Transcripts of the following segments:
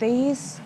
23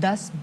10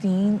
3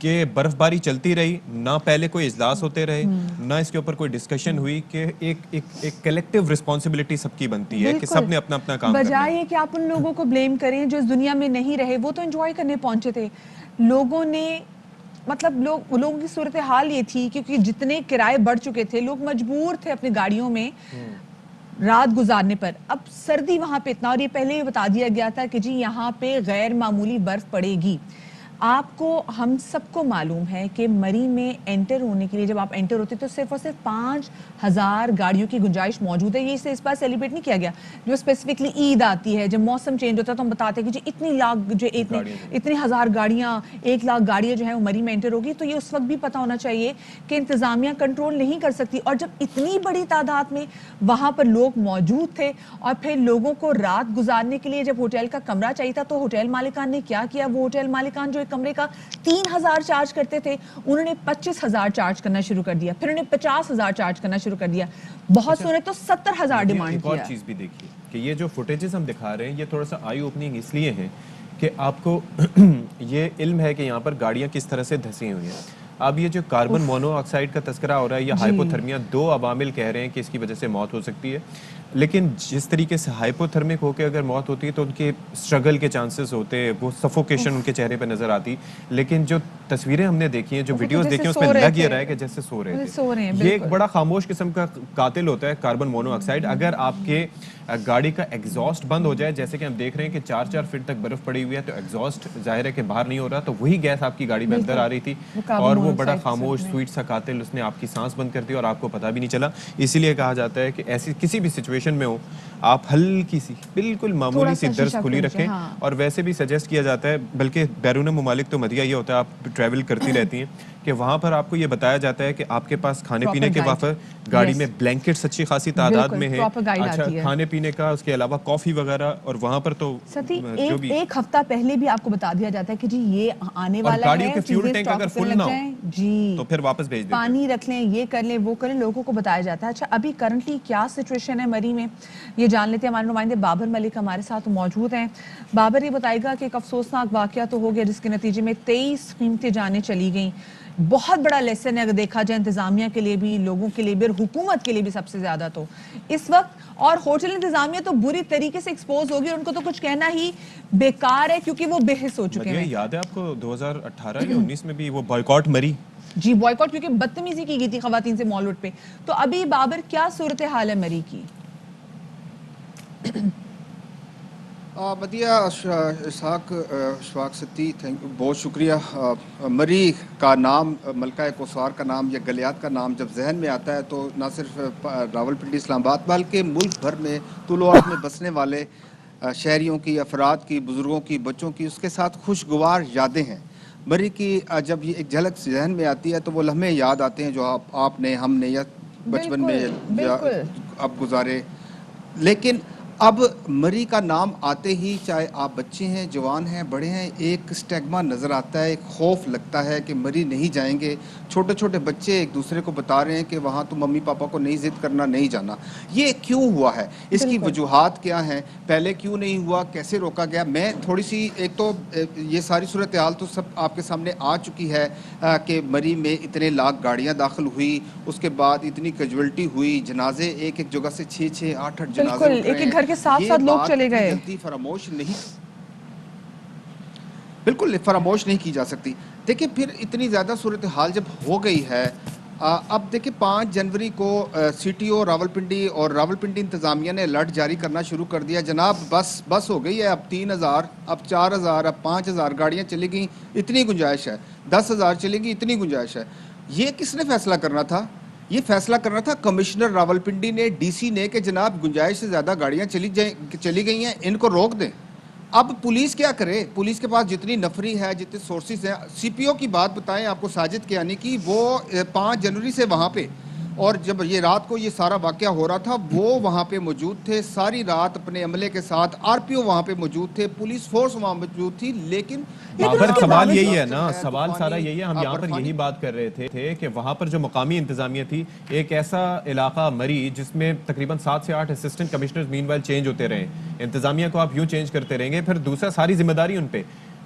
کہ برف باری چلتی رہی، نہ پہلے کوئی اجلاس ہوتے رہے، نہ اس کے اوپر کوئی ڈسکشن ہوئی کہ ایک کلیکٹیو رسپانسبلٹی سب کی بنتی ہے کہ سب نے اپنا اپنا کام کرنا ہے. بجائے کہ آپ ان لوگوں کو بلیم کریں جو اس دنیا میں نہیں رہے، وہ تو انجوائے کرنے پہنچے تھے. لوگوں نے مطلب لوگوں کی صورتحال یہ تھی کیونکہ جتنے کرائے بڑھ چکے تھے، لوگ مجبور تھے اپنی گاڑیوں میں رات گزارنے پر. اب سردی وہاں پہ اتنا، اور یہ پہلے ہی بتا دیا گیا تھا کہ جی یہاں پہ غیر معمولی برف پڑے گی. آپ کو، ہم سب کو معلوم ہے کہ مری میں انٹر ہونے کے لیے جب آپ انٹر ہوتے تو صرف اور صرف 5,000 گاڑیوں کی گنجائش موجود ہے. یہ اسے اس بار سیلیبریٹ نہیں کیا گیا. جو اسپیسیفکلی عید آتی ہے، جب موسم چینج ہوتا ہے تو ہم بتاتے ہیں کہ جی اتنی ہزار گاڑیاں، 1,00,000 گاڑیاں جو ہیں وہ مری میں انٹر ہوگی. تو یہ اس وقت بھی پتا ہونا چاہیے کہ انتظامیہ کنٹرول نہیں کر سکتی. اور جب اتنی بڑی تعداد میں وہاں پر لوگ موجود تھے اور پھر لوگوں کو رات گزارنے کے لیے جب ہوٹل کا کمرہ چاہیے تھا تو ہوٹل مالکان نے کیا کیا؟ وہ ہوٹل مالکان جو کمرے کا 3,000 چارج کرتے تھے، انہوں نے 25,000 چارج کرنا شروع کر دیا. پھر انہوں نے 50,000 چارج کرنا شروع کر دیا. بہت سو نے تو 70,000 ڈیمانڈ ایک اور کیا. چیز بھی دیکھیے کہ یہ جو فوٹیجز ہم دکھا رہے ہیں یہ تھوڑا سا آئی اوپننگ اس لیے ہیں کہ آپ کو یہ علم ہے کہ یہاں پر گاڑیاں کس طرح سے دھسی ہوئی ہیں. اب یہ جو کاربن مونو آکسائڈ کا تذکرہ ہو رہا ہے، یہ ہائپوتھرمیا، 2 عوامل کہہ رہے ہیں کہ اس کی وجہ سے موت ہو سکتی ہے. لیکن جس طریقے سے ہائپوتھرمک ہو کے اگر موت ہوتی ہے تو ان کے اسٹرگل کے چانسز ہوتے، وہ سفوکیشن ان کے چہرے پہ نظر آتی. لیکن جو تصویریں ہم نے دیکھی ہیں، جو ویڈیوز دیکھی ہیں، اس میں لگ یہ رہا ہے کہ جیسے سو رہے تھے. یہ ایک بڑا خاموش قسم کا قاتل ہوتا ہے کاربن مونو آکسائڈ. اگر آپ کے گاڑی کا ایگزاسٹ بند ہو جائے، جیسے کہ ہم دیکھ رہے ہیں کہ 4 فٹ تک برف پڑی ہوئی ہے، تو ایگزاسٹ ظاہر ہے کہ باہر نہیں ہو رہا، تو وہی گیس آپ کی گاڑی میں اندر آ رہی تھی اور وہ بڑا خاموش سویٹ سا قاتل، اس نے آپ کی سانس بند کر دی اور آپ کو پتہ بھی نہیں چلا. اسی لیے کہا جاتا ہے کہ ایسی کسی بھی سچویشن میں ہو، آپ ہلکی سی بالکل معمولی سی درز کھلی رکھیں. اور ویسے بھی سجیسٹ کیا جاتا ہے، بلکہ بیرون ممالک تو مدیہ یہ ہوتا ہے، آپ ٹریول کرتی رہتی ہیں، کہ وہاں پر آپ کو یہ بتایا جاتا ہے کہ آپ کے پاس کھانے پینے کے وافر، گاڑی میں بلینکٹس اچھی خاصی تعداد میں ہیں، اچھا کھانے پینے کا، اس کے علاوہ کافی وغیرہ. اور وہاں پر تو جو بھی ایک ہفتہ پہلے بھی آپ کو بتا دیا جاتا ہے کہ جی یہ آنے والا ہے، گاڑیوں کے فیول ٹینک اگر فل نہ ہو جی تو پھر واپس بھیج دیتے ہیں، پانی رکھ لیں، یہ کر لیں، وہ کریں، لوگوں کو بتایا جاتا ہے. اچھا ابھی کرنٹلی کیا سچویشن ہے مری میں، یہ جان لیتے ہیں. ہمارے نمائندے بابر ملک ہمارے ساتھ موجود ہیں. بابر یہ بتائے گا کہ ایک افسوسناک واقعہ تو ہو گیا جس کے نتیجے میں 23 قیمتی جانیں چلی گئیں. بہت بڑا لیسن ہے اگر دیکھا جائے انتظامیہ کے لیے بھی، لوگوں کے لیے بھی، اور حکومت کے لیے بھی سب سے زیادہ تو اس وقت. اور ہوٹل انتظامیہ تو بری طریقے سے ایکسپوز ہوگی اور ان کو تو کچھ کہنا ہی بیکار ہے کیونکہ وہ بے حس ہو چکے ہیں. یاد ہے آپ کو 2018 یا 19 میں بھی وہ بائیکاٹ مری؟ جی بائیکاٹ، کیونکہ بدتمیزی کی گئی تھی خواتین سے مال روڈ پہ. تو ابھی بابر کیا صورتحال ہے مری کی؟ مدیہ، اشفاق ستی، بہت شکریہ. مری کا نام، ملکہ کوثر کا نام یا گلیات کا نام جب ذہن میں آتا ہے تو نہ صرف راولپنڈی، اسلام آباد، بلکہ ملک بھر میں طول و عرض میں بسنے والے شہریوں کی، افراد کی، بزرگوں کی، بچوں کی اس کے ساتھ خوشگوار یادیں ہیں. مری کی جب یہ ایک جھلک ذہن میں آتی ہے تو وہ لمحے یاد آتے ہیں جو آپ نے، ہم نے یا بچپن میں اب گزارے. لیکن اب مری کا نام آتے ہی، چاہے آپ بچے ہیں، جوان ہیں، بڑے ہیں، ایک سٹیگما نظر آتا ہے، ایک خوف لگتا ہے کہ مری نہیں جائیں گے. چھوٹے چھوٹے بچے ایک دوسرے کو بتا رہے ہیں کہ وہاں تو ممی پاپا کو نہیں ضد کرنا، نہیں جانا. یہ کیوں ہوا ہے؟ اس کی وجوہات کیا ہیں؟ پہلے کیوں نہیں ہوا؟ کیسے روکا گیا؟ میں تھوڑی سی، ایک تو یہ ساری صورتحال تو سب آپ کے سامنے آ چکی ہے کہ مری میں اتنے لاکھ گاڑیاں داخل ہوئی، اس کے بعد اتنی کیجویلٹی ہوئی، جنازے ایک ایک جگہ سے 6 8 جنازے اٹھ رہے ہیں. کے ساتھ ساتھ لوگ چلے گئے. جلدی فراموش نہیں، بالکل فراموش نہیں کی جا سکتی. دیکھیں پھر اتنی زیادہ صورتحال جب ہو گئی ہے، اب دیکھیں 5 جنوری کو سی ٹی او راولپنڈی اور راولپنڈی انتظامیہ نے الرٹ جاری کرنا شروع کر دیا. جناب بس ہو گئی ہے، اب 3,000، اب 4,000، اب 5,000 گاڑیاں چلی گئیں، اتنی گنجائش ہے. 10,000 چلی گئی، اتنی گنجائش ہے. یہ کس نے فیصلہ کرنا تھا؟ یہ فیصلہ کرنا تھا کمشنر راولپنڈی نے، ڈی سی نے، کہ جناب گنجائش سے زیادہ گاڑیاں چلی گئی ہیں، ان کو روک دیں. اب پولیس کیا کرے؟ پولیس کے پاس جتنی نفری ہے، جتنے سورسز ہیں. سی پی او کی بات بتائیں آپ کو، ساجد کیانی کی، وہ 5 جنوری سے وہاں پہ، اور جب یہ رات کو یہ سارا واقعہ ہو رہا تھا وہ وہاں پہ موجود تھے ساری رات اپنے عملے کے ساتھ. آر پی او وہاں پہ موجود تھے، پولیس فورس وہاں موجود تھی. لیکن سوال یہی ہے نا، سوال سارا یہی ہے. ہم یہاں پر یہی بات کر رہے تھے کہ وہاں پر جو مقامی انتظامیہ تھی، ایک ایسا علاقہ مری جس میں تقریباً 7 سے 8 اسسٹنٹ کمشنرز مین وائل چینج ہوتے رہے. انتظامیہ کو آپ یوں چینج کرتے رہیں گے، پھر دوسرا ساری ذمہ داری ان پہ.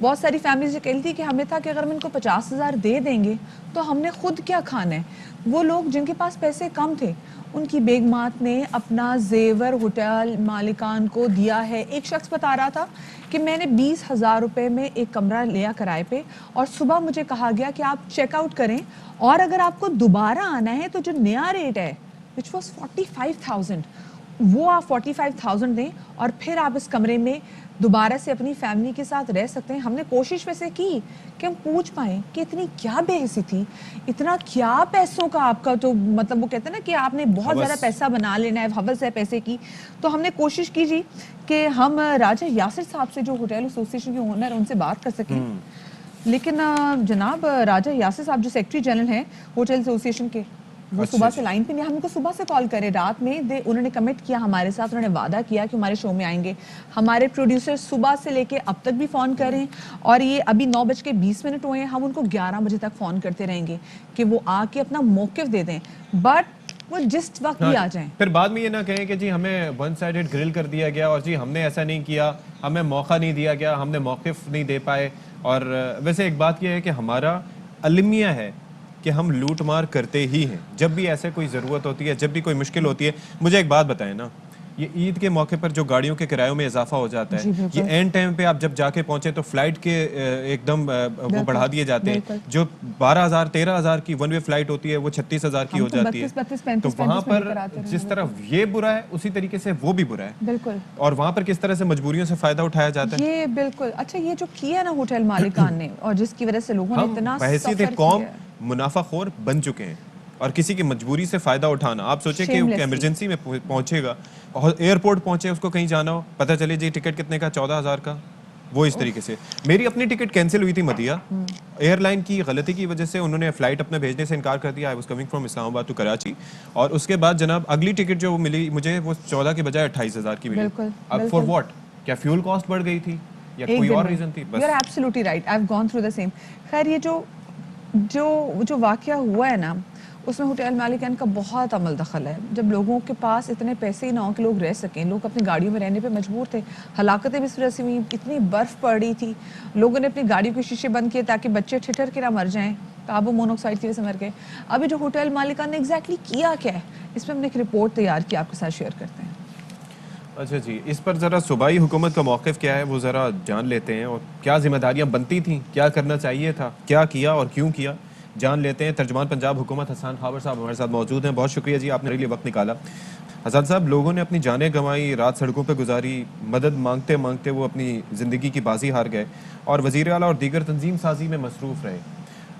بہت ساری فیملیز یہ کہتی تھی کہ ہمیں تھا کہ اگر ہم ان کو 50,000 دے دیں گے تو ہم نے خود کیا کھانا ہے. وہ لوگ جن کے پاس پیسے کم تھے ان کی بیگمات نے اپنا زیور ہوٹل مالکان کو دیا ہے. ایک شخص بتا رہا تھا کہ میں نے 20,000 روپے میں ایک کمرہ لیا کرائے پہ اور صبح مجھے کہا گیا کہ آپ چیک آؤٹ کریں اور اگر آپ کو دوبارہ آنا ہے تو جو نیا ریٹ ہے which was 45,000 وہ آپ 45,000 دیں اور پھر آپ اس کمرے میں دوبارہ سے اپنی فیملی کے ساتھ رہ سکتے ہیں. ہم نے کوشش ویسے کی کہ ہم پوچھ پائیں کہ اتنی کیا بے حسی تھی, اتنا کیا پیسوں کا آپ کا تو مطلب وہ کہتے ہیں نا کہ آپ نے بہت زیادہ پیسہ بنا لینا ہے, حوث ہے پیسے کی. تو ہم نے کوشش کی جی کہ ہم راجہ یاسر صاحب سے جو ہوٹل ایسوسیشن کے اونر ان سے بات کر سکیں, لیکن جناب راجہ یاسر صاحب جو سیکرٹری جنرل ہیں ہوٹل ایسوسیشن کے, وہ صبح سے لائن پہ نہیں, ہم ان کو صبح سے کال کرے رات میں انہوں نے کمٹ کیا ہمارے ساتھ, انہوں نے وعدہ کیا کہ ہمارے شو میں آئیں گے. ہمارے پروڈیوسر صبح سے لے کے اب تک بھی فون کر رہے ہیں اور یہ ابھی 9:20 ہوئے ہیں, ہم ان کو 11 بجے تک فون کرتے رہیں گے کہ وہ آ کے اپنا موقف دے دیں, بٹ وہ جس وقت بھی آ جائیں. پھر بعد میں یہ نہ کہیں کہ جی ہمیں ون سائیڈڈ گرل کر دیا گیا اور جی ہم نے ایسا نہیں کیا, ہمیں موقع نہیں دیا گیا, ہم نے موقف نہیں دے پائے. اور ویسے ایک بات یہ ہے کہ ہمارا المیہ ہے کہ ہم لوٹ مار کرتے ہی ہیں جب بھی ایسے کوئی ضرورت ہوتی ہے, جب بھی کوئی مشکل ہوتی ہے. مجھے ایک بات بتائیں نا, یہ عید کے موقع پر جو گاڑیوں کے کرایوں میں اضافہ ہو جاتا ہے, یہ اینڈ ٹائم پہ آپ جب جا کے پہنچے تو فلائٹ کے ایک دم وہ بڑھا دیے جاتے ہیں. جو 12,000 13,000 کی ون وے فلائٹ ہوتی ہے وہ 36,000 کی ہو جاتی ہے. تو وہاں پر جس طرح یہ برا ہے اسی طریقے سے وہ بھی برا ہے. بالکل. اور وہاں پر کس طرح سے مجبوریوں سے فائدہ اٹھایا جاتا ہے. یہ بالکل اچھا, یہ جو کیا نا ہوٹل مالکان نے اور جس کی وجہ سے لوگوں نے اتنا بحیثیت قوم منافع خور بن چکے ہیں اور کسی کی مجبوری سے فائدہ اٹھانا. آپ سوچیں کہ ایمرجنسی میں پہنچے گا, ایئرپورٹ پہنچے, اس کو کہیں جانا ہو, پتہ چلے جی ٹکٹ کتنے کا, 14,000 کا. وہ اس طریقے سے میری اپنی ٹکٹ کینسل ہوئی تھی مدیہ, ایئر لائن کی غلطی کی وجہ سے انہوں نے فلائٹ اپنے بھیجنے سے انکار کر دیا. آئی واز کمنگ فرام اسلام آباد ٹو کراچی, اور اس کے بعد جناب اگلی ٹکٹ جو ملی مجھے وہ 14 کے بجائے 28,000 کی ملی. اب فار واٹ, کیا فیول کاسٹ بڑھ گئی تھی یا کوئی اور ریزن تھی؟ بس. You are absolutely right, I have gone through the same. خیر یہ جو واقعہ ہوا ہے نا اس میں ہوٹل مالکان کا بہت عمل دخل ہے. جب لوگوں کے پاس اتنے پیسے ہی نہ ہوں کہ لوگ رہ سکیں, لوگ اپنی گاڑیوں میں رہنے پہ مجبور تھے. ہلاکتیں بھی اس وجہ سے ہوئی, اتنی برف پڑ رہی تھی, لوگوں نے اپنی گاڑیوں کے شیشے بند کیے تاکہ بچے ٹھٹر کے نہ مر جائیں, کاربن مونوکسائڈ کی وجہ سے مر گئے. ابھی جو ہوٹل مالکان نے ایگزیکٹلی کیا کیا ہے اس پہ ہم نے ایک رپورٹ تیار کی, آپ کے ساتھ شیئر کرتے ہیں. اچھا جی, اس پر ذرا صوبائی حکومت کا موقف کیا ہے وہ ذرا جان لیتے ہیں, اور کیا ذمہ داریاں بنتی تھیں, کیا کرنا چاہیے تھا, کیا کیا اور کیوں کیا, جان لیتے ہیں. ترجمان پنجاب حکومت حسان خاور صاحب ہمارے ساتھ موجود ہیں. بہت شکریہ جی, آپ نے میرے لیے وقت نکالا. حسان صاحب, لوگوں نے اپنی جانیں گنوائی, رات سڑکوں پہ گزاری, مدد مانگتے مانگتے وہ اپنی زندگی کی بازی ہار گئے اور وزیر اعلیٰ اور دیگر تنظیم سازی میں مصروف رہے.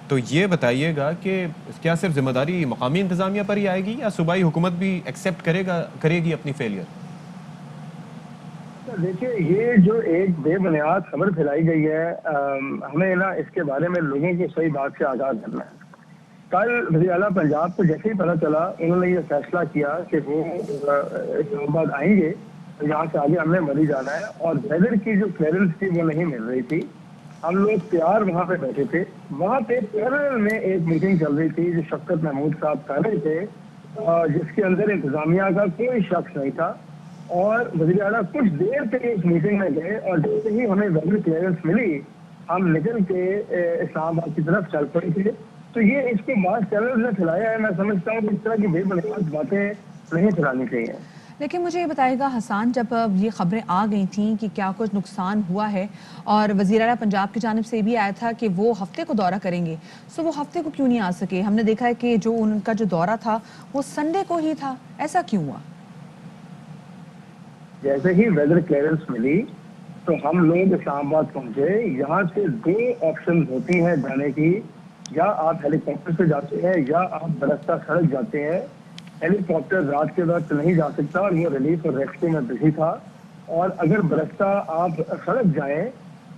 تو یہ بتائیے گا کہ کیا صرف ذمہ داری مقامی انتظامیہ پر ہی آئے گی یا صوبائی حکومت بھی ایکسیپٹ کرے گی اپنی فیلئر؟ دیکھیے, یہ جو ایک بے بنیاد خبر پھیلائی گئی ہے, ہمیں نا اس کے بارے میں لوگوں کو صحیح بات سے آگاہ کرنا ہے. کل وزیر اعلیٰ پنجاب کو جیسے ہی پتہ چلا انہوں نے یہ فیصلہ کیا کہ وہ اسلام آباد آئیں گے, یہاں سے آگے ہم نے مری جانا ہے, اور ویدر کی جو کلیئرنس تھی وہ نہیں مل رہی تھی. ہم لوگ تیار وہاں پہ بیٹھے تھے, وہاں پہ پیرل میں ایک میٹنگ چل رہی تھی جو شفقت محمود صاحب کر رہے تھے, جس کے اندر انتظامیہ کا کوئی شخص نہیں تھا. اور وزیر اعلیٰ کچھ دیر تک اس میٹنگ میں گئے اور جیسے ہی ہمیں ویدر کلیئرنس ملی ہم نکل کے اسلام آباد کی طرف چل پڑے تھے. تو یہ اس کو بعض چینلز نے پھیلایا ہے. میں سمجھتا ہوں کہ اس طرح کی بے بنیاد باتیں نہیں پھیلانی چاہیے. لیکن مجھے یہ بتائے گا حسان, جب یہ خبریں آ گئی تھیں کہ کیا کچھ نقصان ہوا ہے اور وزیر اعلیٰ پنجاب کی جانب سے بھی آیا تھا کہ وہ ہفتے کو دورہ کریں گے, سو وہ ہفتے کو کیوں نہیں آ سکے؟ ہم نے دیکھا ہے کہ جو ان کا جو دورہ تھا وہ سنڈے کو ہی تھا, ایسا کیوں ہوا؟ جیسے ہی ویدر کلیئرنس ملی تو ہم لوگ اسلام آباد پہنچے. یہاں سے 2 آپشن ہوتی ہیں جانے کی, یا آپ ہیلی کاپٹر سے جاتے ہیں یا آپ برستہ سڑک جاتے ہیں. ہیلی کاپٹر رات کے وقت نہیں جا سکتا اور وہ ریلیف اور ریسکیو میں بزی تھا, اور اگر برستہ آپ سڑک جائیں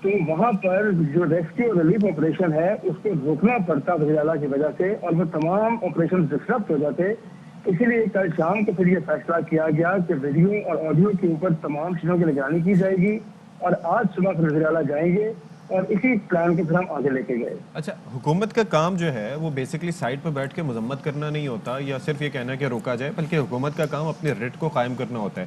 تو وہاں پر جو ریسکیو اور ریلیف آپریشن ہے اس کو روکنا پڑتا وزیر اعلیٰ کی وجہ سے, اور وہ تمام آپریشن ڈسٹرپٹ ہو جاتے. اسی لیے کل شام کو پھر یہ فیصلہ کیا گیا کہ ویڈیو اور آڈیو کے اوپر تمام چیزوں کی نگرانی کی جائے گی, اور آج صبح پھر وزیر اعلیٰ جائیں گے اور اسی پلان کو پھر ہم آگے لے کے گئے. اچھا, حکومت کا کام جو ہے وہ بیسکلی سائٹ پہ بیٹھ کے مذمت کرنا نہیں ہوتا یا صرف یہ کہنا کہ روکا جائے, بلکہ حکومت کا کام اپنے ریٹ کو قائم کرنا ہوتا ہے.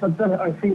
70-80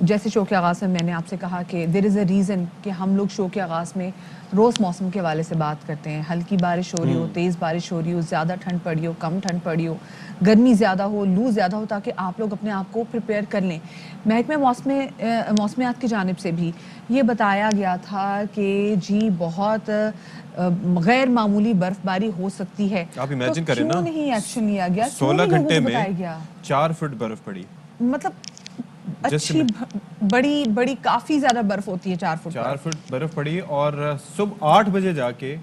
جیسے شو کے آغاز میں میں نے آپ سے کہا کہ دیر از اے ریزن کہ ہم لوگ شو کے آغاز میں روز موسم کے حوالے سے بات کرتے ہیں. ہلکی بارش ہو رہی ہو, تیز بارش ہو رہی ہو, زیادہ ٹھنڈ پڑی ہو, کم ٹھنڈ پڑی ہو, گرمی زیادہ ہو, لو زیادہ ہو, تاکہ آپ لوگ اپنے آپ کو پریپیئر کر لیں. محکمہ موسمیات کی جانب سے بھی یہ بتایا گیا تھا کہ جی بہت غیر معمولی برف باری ہو سکتی ہے. آپ تو امیجن کریں نا, کیوں نہیں ایکشن لیا گیا, کیوں 16 نہیں لوگوں گھنٹے کو میں بتایا گیا؟ 4 فٹ برف پڑی. مطلب جس اچھی میں بڑی بڑی کافی زیادہ برف ہوتی ہے 4 فٹ 4 پر. فٹ برف پڑی, اور صبح 8 بجے جا کے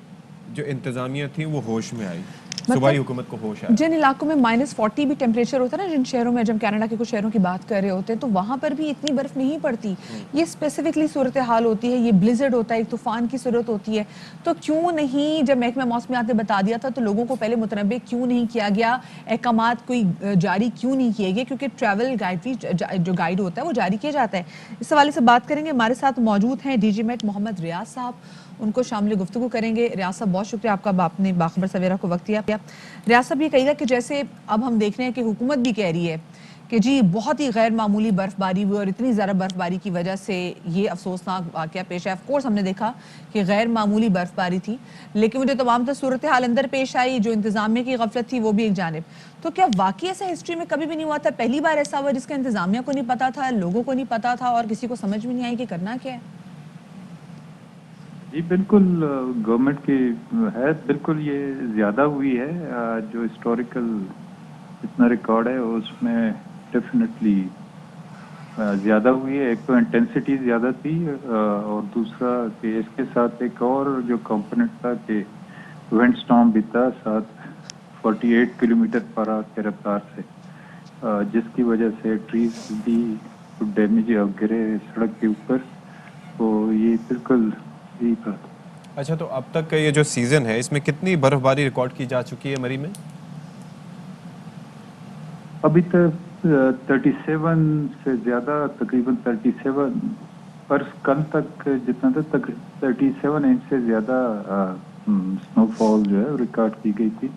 جو انتظامیہ تھی وہ ہوش میں آئی, صوبائی حکومت کو ہوش آیا. جن علاقوں میں -40 بھی ٹیمپریچر ہوتا ہے نا, جن شہروں میں, جب کینیڈا کے کچھ شہروں کی بات کر رہے ہوتے ہیں, تو وہاں پر بھی اتنی برف نہیں پڑتی. یہ اسپیسیفکلی صورتحال ہوتی ہے, یہ بلیزرڈ ہوتا ہے, ایک طوفان کی صورت ہوتی ہے. تو کیوں نہیں, جب محکمہ موسمیات نے بتا دیا تھا تو لوگوں کو پہلے متنبع کیوں نہیں کیا گیا, احکامات کوئی جاری کیوں نہیں کیے گئے؟ کیونکہ ٹریول گائیڈ جو گائیڈ ہوتا ہے وہ جاری کیا جاتا ہے. اس حوالے سے بات کریں گے. ہمارے ساتھ موجود ہیں ڈی جی میٹ محمد ریاض صاحب, ان کو شامل گفتگو کریں گے. ریاض صاحب بہت شکریہ آپ کا, آپ نے باخبر سویرا کو وقت دیا. ریاض صاحب یہ کہیے گا کہ جیسے اب ہم دیکھ رہے ہیں کہ حکومت بھی کہہ رہی ہے کہ جی بہت ہی غیر معمولی برف باری ہوئی, اور اتنی زیادہ برف باری کی وجہ سے یہ افسوسناک واقعہ پیش آیا. آف کورس ہم نے دیکھا کہ غیر معمولی برف باری تھی, لیکن وہ جو تمام تر صورتحال اندر پیش آئی, جو انتظامیہ کی غفلت تھی وہ بھی ایک جانب. تو کیا واقعی ایسا ہسٹری میں کبھی بھی نہیں ہوا تھا, پہلی بار ایسا ہوا جس کا انتظامیہ کو نہیں پتا تھا, لوگوں کو نہیں پتا تھا, اور کسی کو سمجھ بھی نہیں آئی کہ کرنا کیا ہے؟ جی بالکل, گورنمنٹ کی ہے, بالکل یہ زیادہ ہوئی ہے. جو ہسٹوریکل جتنا ریکارڈ ہے اس میں ڈیفینیٹلی زیادہ ہوئی ہے. ایک تو انٹینسٹی زیادہ تھی, اور دوسرا کہ اس کے ساتھ ایک اور جو کمپوننٹ تھا کہ ونڈ سٹارم بھی تھا ساتھ 48 کلومیٹر پر آور کی رفتار سے, جس کی وجہ سے ٹریز بھی ڈیمیج گرے سڑک کے اوپر. تو یہ بالکل یہی تھا. اچھا, تو اب تک کا یہ جو سیزن ہے اس میں کتنی برف باری ریکارڈ کی جا چکی ہے مری میں؟ ابھی تک 37 سے زیادہ, تقریباً 37 پر کل تک جتنا تھا 37 انچ سے زیادہ سنو فال جو ہے ریکارڈ کی گئی تھی.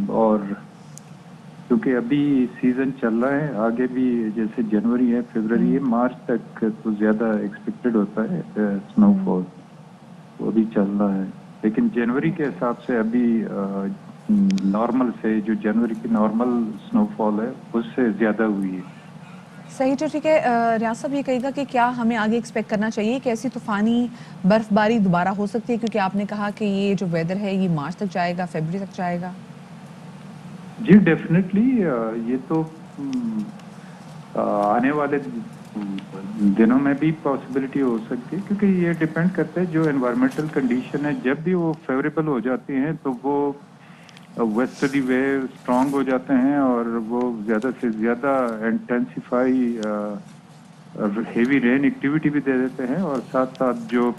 اور کیونکہ ابھی سیزن چل رہا ہے, آگے بھی جیسے جنوری ہے, فروری ہے, مارچ تک تو زیادہ ایکسپیکٹڈ ہوتا ہے سنو فال, وہ بھی چل رہا ہے. لیکن جنوری کے حساب سے ابھی نارمل سے, جو جنوری کی نارمل سنو فال ہے اس سے زیادہ ہوئی ہے. صحیح, تو ٹھیک ہے. ریاض صاحب یہ کہے گا کہ کیا ہمیں آگے ایکسپیکٹ کرنا چاہیے کہ ایسی طوفانی برف باری دوبارہ ہو سکتی ہے, کیونکہ آپ نے کہا کہ یہ جو ویدر ہے یہ مارچ تک جائے گا, فیبرری تک جائے گا؟ جی ڈیفینیٹلی, یہ تو آنے والے دنوں میں بھی پاسبلٹی ہو سکتی ہے, کیونکہ یہ ڈیپینڈ کرتا ہے جو انوائرمنٹل کنڈیشن ہے. جب بھی وہ فیوریبل ہو جاتی ہیں تو وہ ویسٹرلی ویو اسٹرانگ ہو جاتے ہیں, اور وہ زیادہ سے زیادہ انٹینسیفائی ہیوی رین ایکٹیویٹی بھی دے دیتے ہیں. اور ساتھ ساتھ جو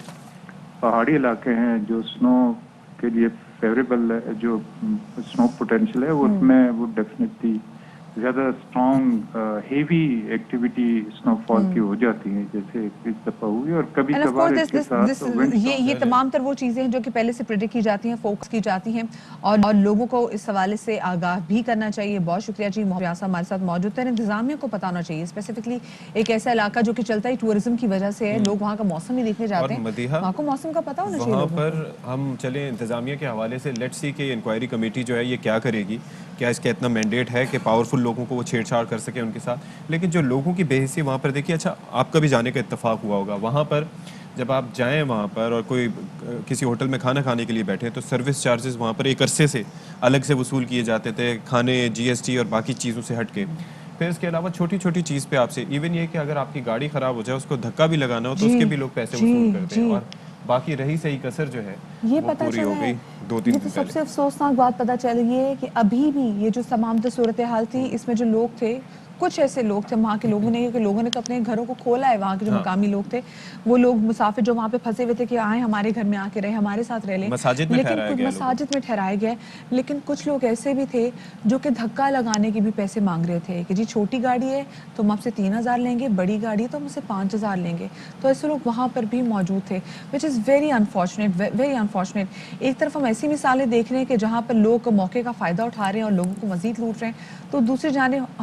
پہاڑی علاقے ہیں جو سنو کے لیے فیوریبل ہے, جو سنو پوٹینشیل ہے, اس میں وہ ڈیفینیٹلی زیادہ اسٹرانگ ہیوی ایکٹیویٹی سنو فال کی ہو جاتی ہیں, جیسے اس دفعہ ہوئی. اور کبھی اینڈ آف کبھار کورس اس کے ساتھ ونڈ یہ تمام تر وہ چیزیں ہیں جو کہ پہلے سے پریڈکٹ کی جاتی ہیں, فوکس کی جاتی ہیں, اور لوگوں کو اس حوالے سے آگاہ بھی کرنا چاہیے. بہت شکریہ جی, ریاض صاحب ہمارے ساتھ موجود ہیں. انتظامیہ کو پتہ ہونا چاہیے, اسپیسیفکلی ایک ایسا علاقہ جو کہ چلتا ہی ٹورزم کی وجہ سے ہے, لوگ وہاں کا موسم ہی دیکھنے اور جاتے ہیں, مدیحہ, وہاں کو موسم کا پتہ ہونا چاہیے وہاں لوگوں پر کو. ہم چلیں انتظامیہ کے حوالے سے, لیٹس سی کہ انکوائری کمیٹی جو ہے یہ کیا کرے گی, کیا اس کا اتنا مینڈیٹ ہے کہ پاورفل لوگوں کو وہ چھیڑ چھاڑ کر سکے ان کے ساتھ. لیکن جو لوگوں کی بے حسی وہاں پر دیکھیے, اچھا آپ کا بھی جانے کا اتفاق ہوا ہوگا, وہاں پر جب آپ جائیں وہاں پر اور کوئی کسی ہوٹل میں کھانا کھانے کے لیے بیٹھے تو سروس چارجز وہاں پر ایک عرصے سے الگ سے وصول کیے جاتے تھے, کھانے, جی ایس ٹی اور باقی چیزوں سے ہٹ کے. پھر اس کے علاوہ چھوٹی چھوٹی چیز پہ آپ سے, ایون یہ کہ اگر آپ کی گاڑی خراب ہو جائے, اس کو دھکا بھی لگانا ہو تو اس کے بھی لوگ پیسے وصول کرتے ہیں. اور باقی رہی صحیح کسر جو ہے یہ وہ پتہ پوری چلا ہو ہے, گئی 2-3 یہ دن تو پہلے. سب سے افسوسناک بات پتہ چل گئی ہے کہ ابھی بھی یہ جو تمام تو صورتحال تھی, اس میں جو لوگ تھے, کچھ ایسے لوگ تھے وہاں کے لوگوں نے, کیونکہ لوگوں نے تو اپنے گھروں کو کھولا ہے, وہاں کے جو مقامی لوگ تھے, وہ لوگ مسافر جو وہاں پہ پھنسے ہوئے تھے کہ آئیں ہمارے گھر میں آ کے رہے, ہمارے ساتھ رہ لیں, مساجد میں لیکن ٹھہرایا گیا لوگوں. مساجد میں ٹھہرائے گئے. لیکن کچھ لوگ ایسے بھی تھے جو کہ دھکا لگانے کے بھی پیسے مانگ رہے تھے کہ جی چھوٹی گاڑی ہے تو ہم آپ سے 3,000 لیں گے, بڑی گاڑی ہے تو ہم سے 5,000 لیں گے. تو ایسے لوگ وہاں پر بھی موجود تھے, which is very unfortunate, very unfortunate. ایک طرف ہم ایسی مثالیں دیکھ رہے ہیں کہ جہاں پر لوگ موقع کا فائدہ اٹھا رہے ہیں اور لوگوں کو مزید لوٹ رہے ہیں, تو دوسری جانب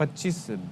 25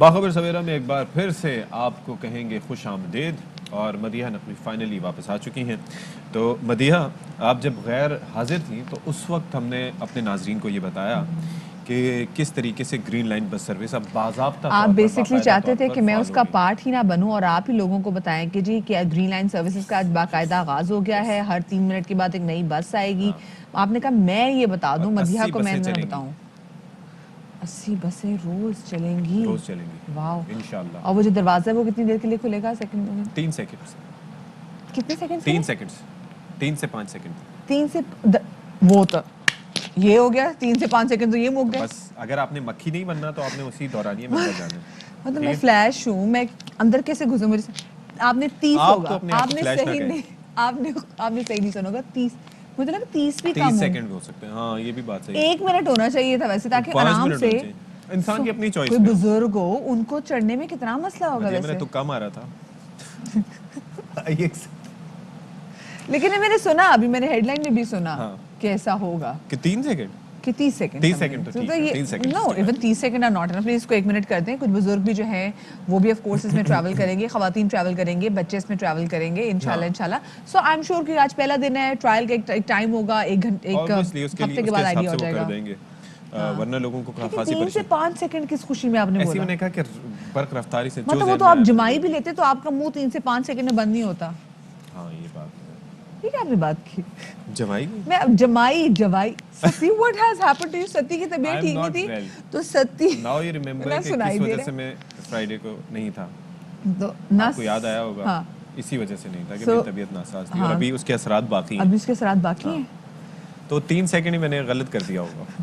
باخبر سویرا میں ایک بار پھر سے آپ کو کہیں گے خوش آمدید، اور مدیحہ نقوی فائنلی واپس آ چکی ہیں۔ تو مدیحہ، آپ جب غیر حاضر تھیں تو اس وقت ہم نے اپنے ناظرین کو یہ بتایا کہ کس طریقے سے گرین لائن بس سروس اب باضابطہ آپ بیسکلی چاہتے تھے کہ میں اس کا پارٹ پارٹ ہی نہ بنوں اور آپ ہی لوگوں کو بتائیں کہ جی کیا گرین لائن سروسز کا آج باقاعدہ آغاز ہو گیا ہے، ہر 3 منٹ کے بعد ایک نئی بس آئے گی۔ آپ نے کہا میں یہ بتا دوں، مدیحہ کو میں نہ بتاؤں۔ 80 بسیں روز چلیں گی، روز چلیں گی واو انشاءاللہ۔ اور وہ جو دروازہ ہے وہ کتنی دیر کے لیے کھلے گا؟ سیکنڈ میں 3 سیکنڈز، کتنے سیکنڈ؟ 3 سیکنڈز، 3 سے 5 سیکنڈ 3 سے وہ تو یہ ہو گیا 3 سے 5 سیکنڈ تو یہ مک گئے۔ بس اگر آپ نے مکھی نہیں بننا تو آپ نے اسی دورانیے میں اندر جانا ہے۔ مطلب میں فلیش ہوں، میں اندر کیسے گھسوں؟ میرے سے آپ نے 30 ہوگا، آپ نے صحیح نہیں، آپ نے صحیح نہیں سنا ہوگا 30، مجھے لگا 30 بھی کم 30 سیکنڈ ہو سکتے ہیں، ہاں یہ بھی بات صحیح ہے۔ 1 منٹ ہونا چاہیے تھا ویسے، تاکہ آرام سے انسان کی اپنی چوائس کوئی بزرگ ہو ان کو چڑھنے میں کتنا مسئلہ ہوگا میں ویسے۔ نے تو کم آ رہا تھا لیکن میں نے سنا، ابھی میں نے ہیڈ لائن میں بھی سنا کہ ایسا ہوگا کہ 3 سیکنڈ کہ 30 سیکنڈ 30 سیکنڈ تو ٹھیک ہے، 3 second no even 30 second are not enough, اس کو 1 منٹ کر دیں۔ کچھ بزرگ بھی جو ہیں وہ بھی آف کورس اس میں ٹریول کریں گے، خواتین ٹریول کریں گے، بچے اس میں ٹریول کریں گے انشاءاللہ۔ سو آئی ایم شیور کہ آج پہلا دن ہے، ٹرائل کا ایک ٹائم ہوگا، ایک ہفتے کے بعد آئیڈیا ہو جائے گا، ورنہ لوگوں کو خاصی 3 سے 5 سیکنڈ کس خوشی میں آپ نے ایسی بولا؟ میں نے کہا کہ برق رفتاری سے مطلب وہ تو آپ جمائی بھی لیتے تو آپ کا منہ 3 سے 5 سیکنڈ میں بند نہیں ہوتا۔ ہاں یہ بات ٹھیک ہے، آپ نے بات کی جمائی میں جوائی ستی what has happened to you؟ ستی کی طبیعت ٹھیک نہیں تھی تو ستی ناؤ یو ریممبر کہ کس وجہ سے میں فرائیڈے کو نہیں تھا، آپ کو یاد آیا ہوگا، اسی وجہ سے نہیں تھا کہ میری طبیعت ناساز تھی، اور ابھی اس کے اثرات باقی ہیں، ابھی اس کے اثرات باقی ہیں۔ تو 3 سیکنڈ ہی میں نے غلط کر دیا ہوگا۔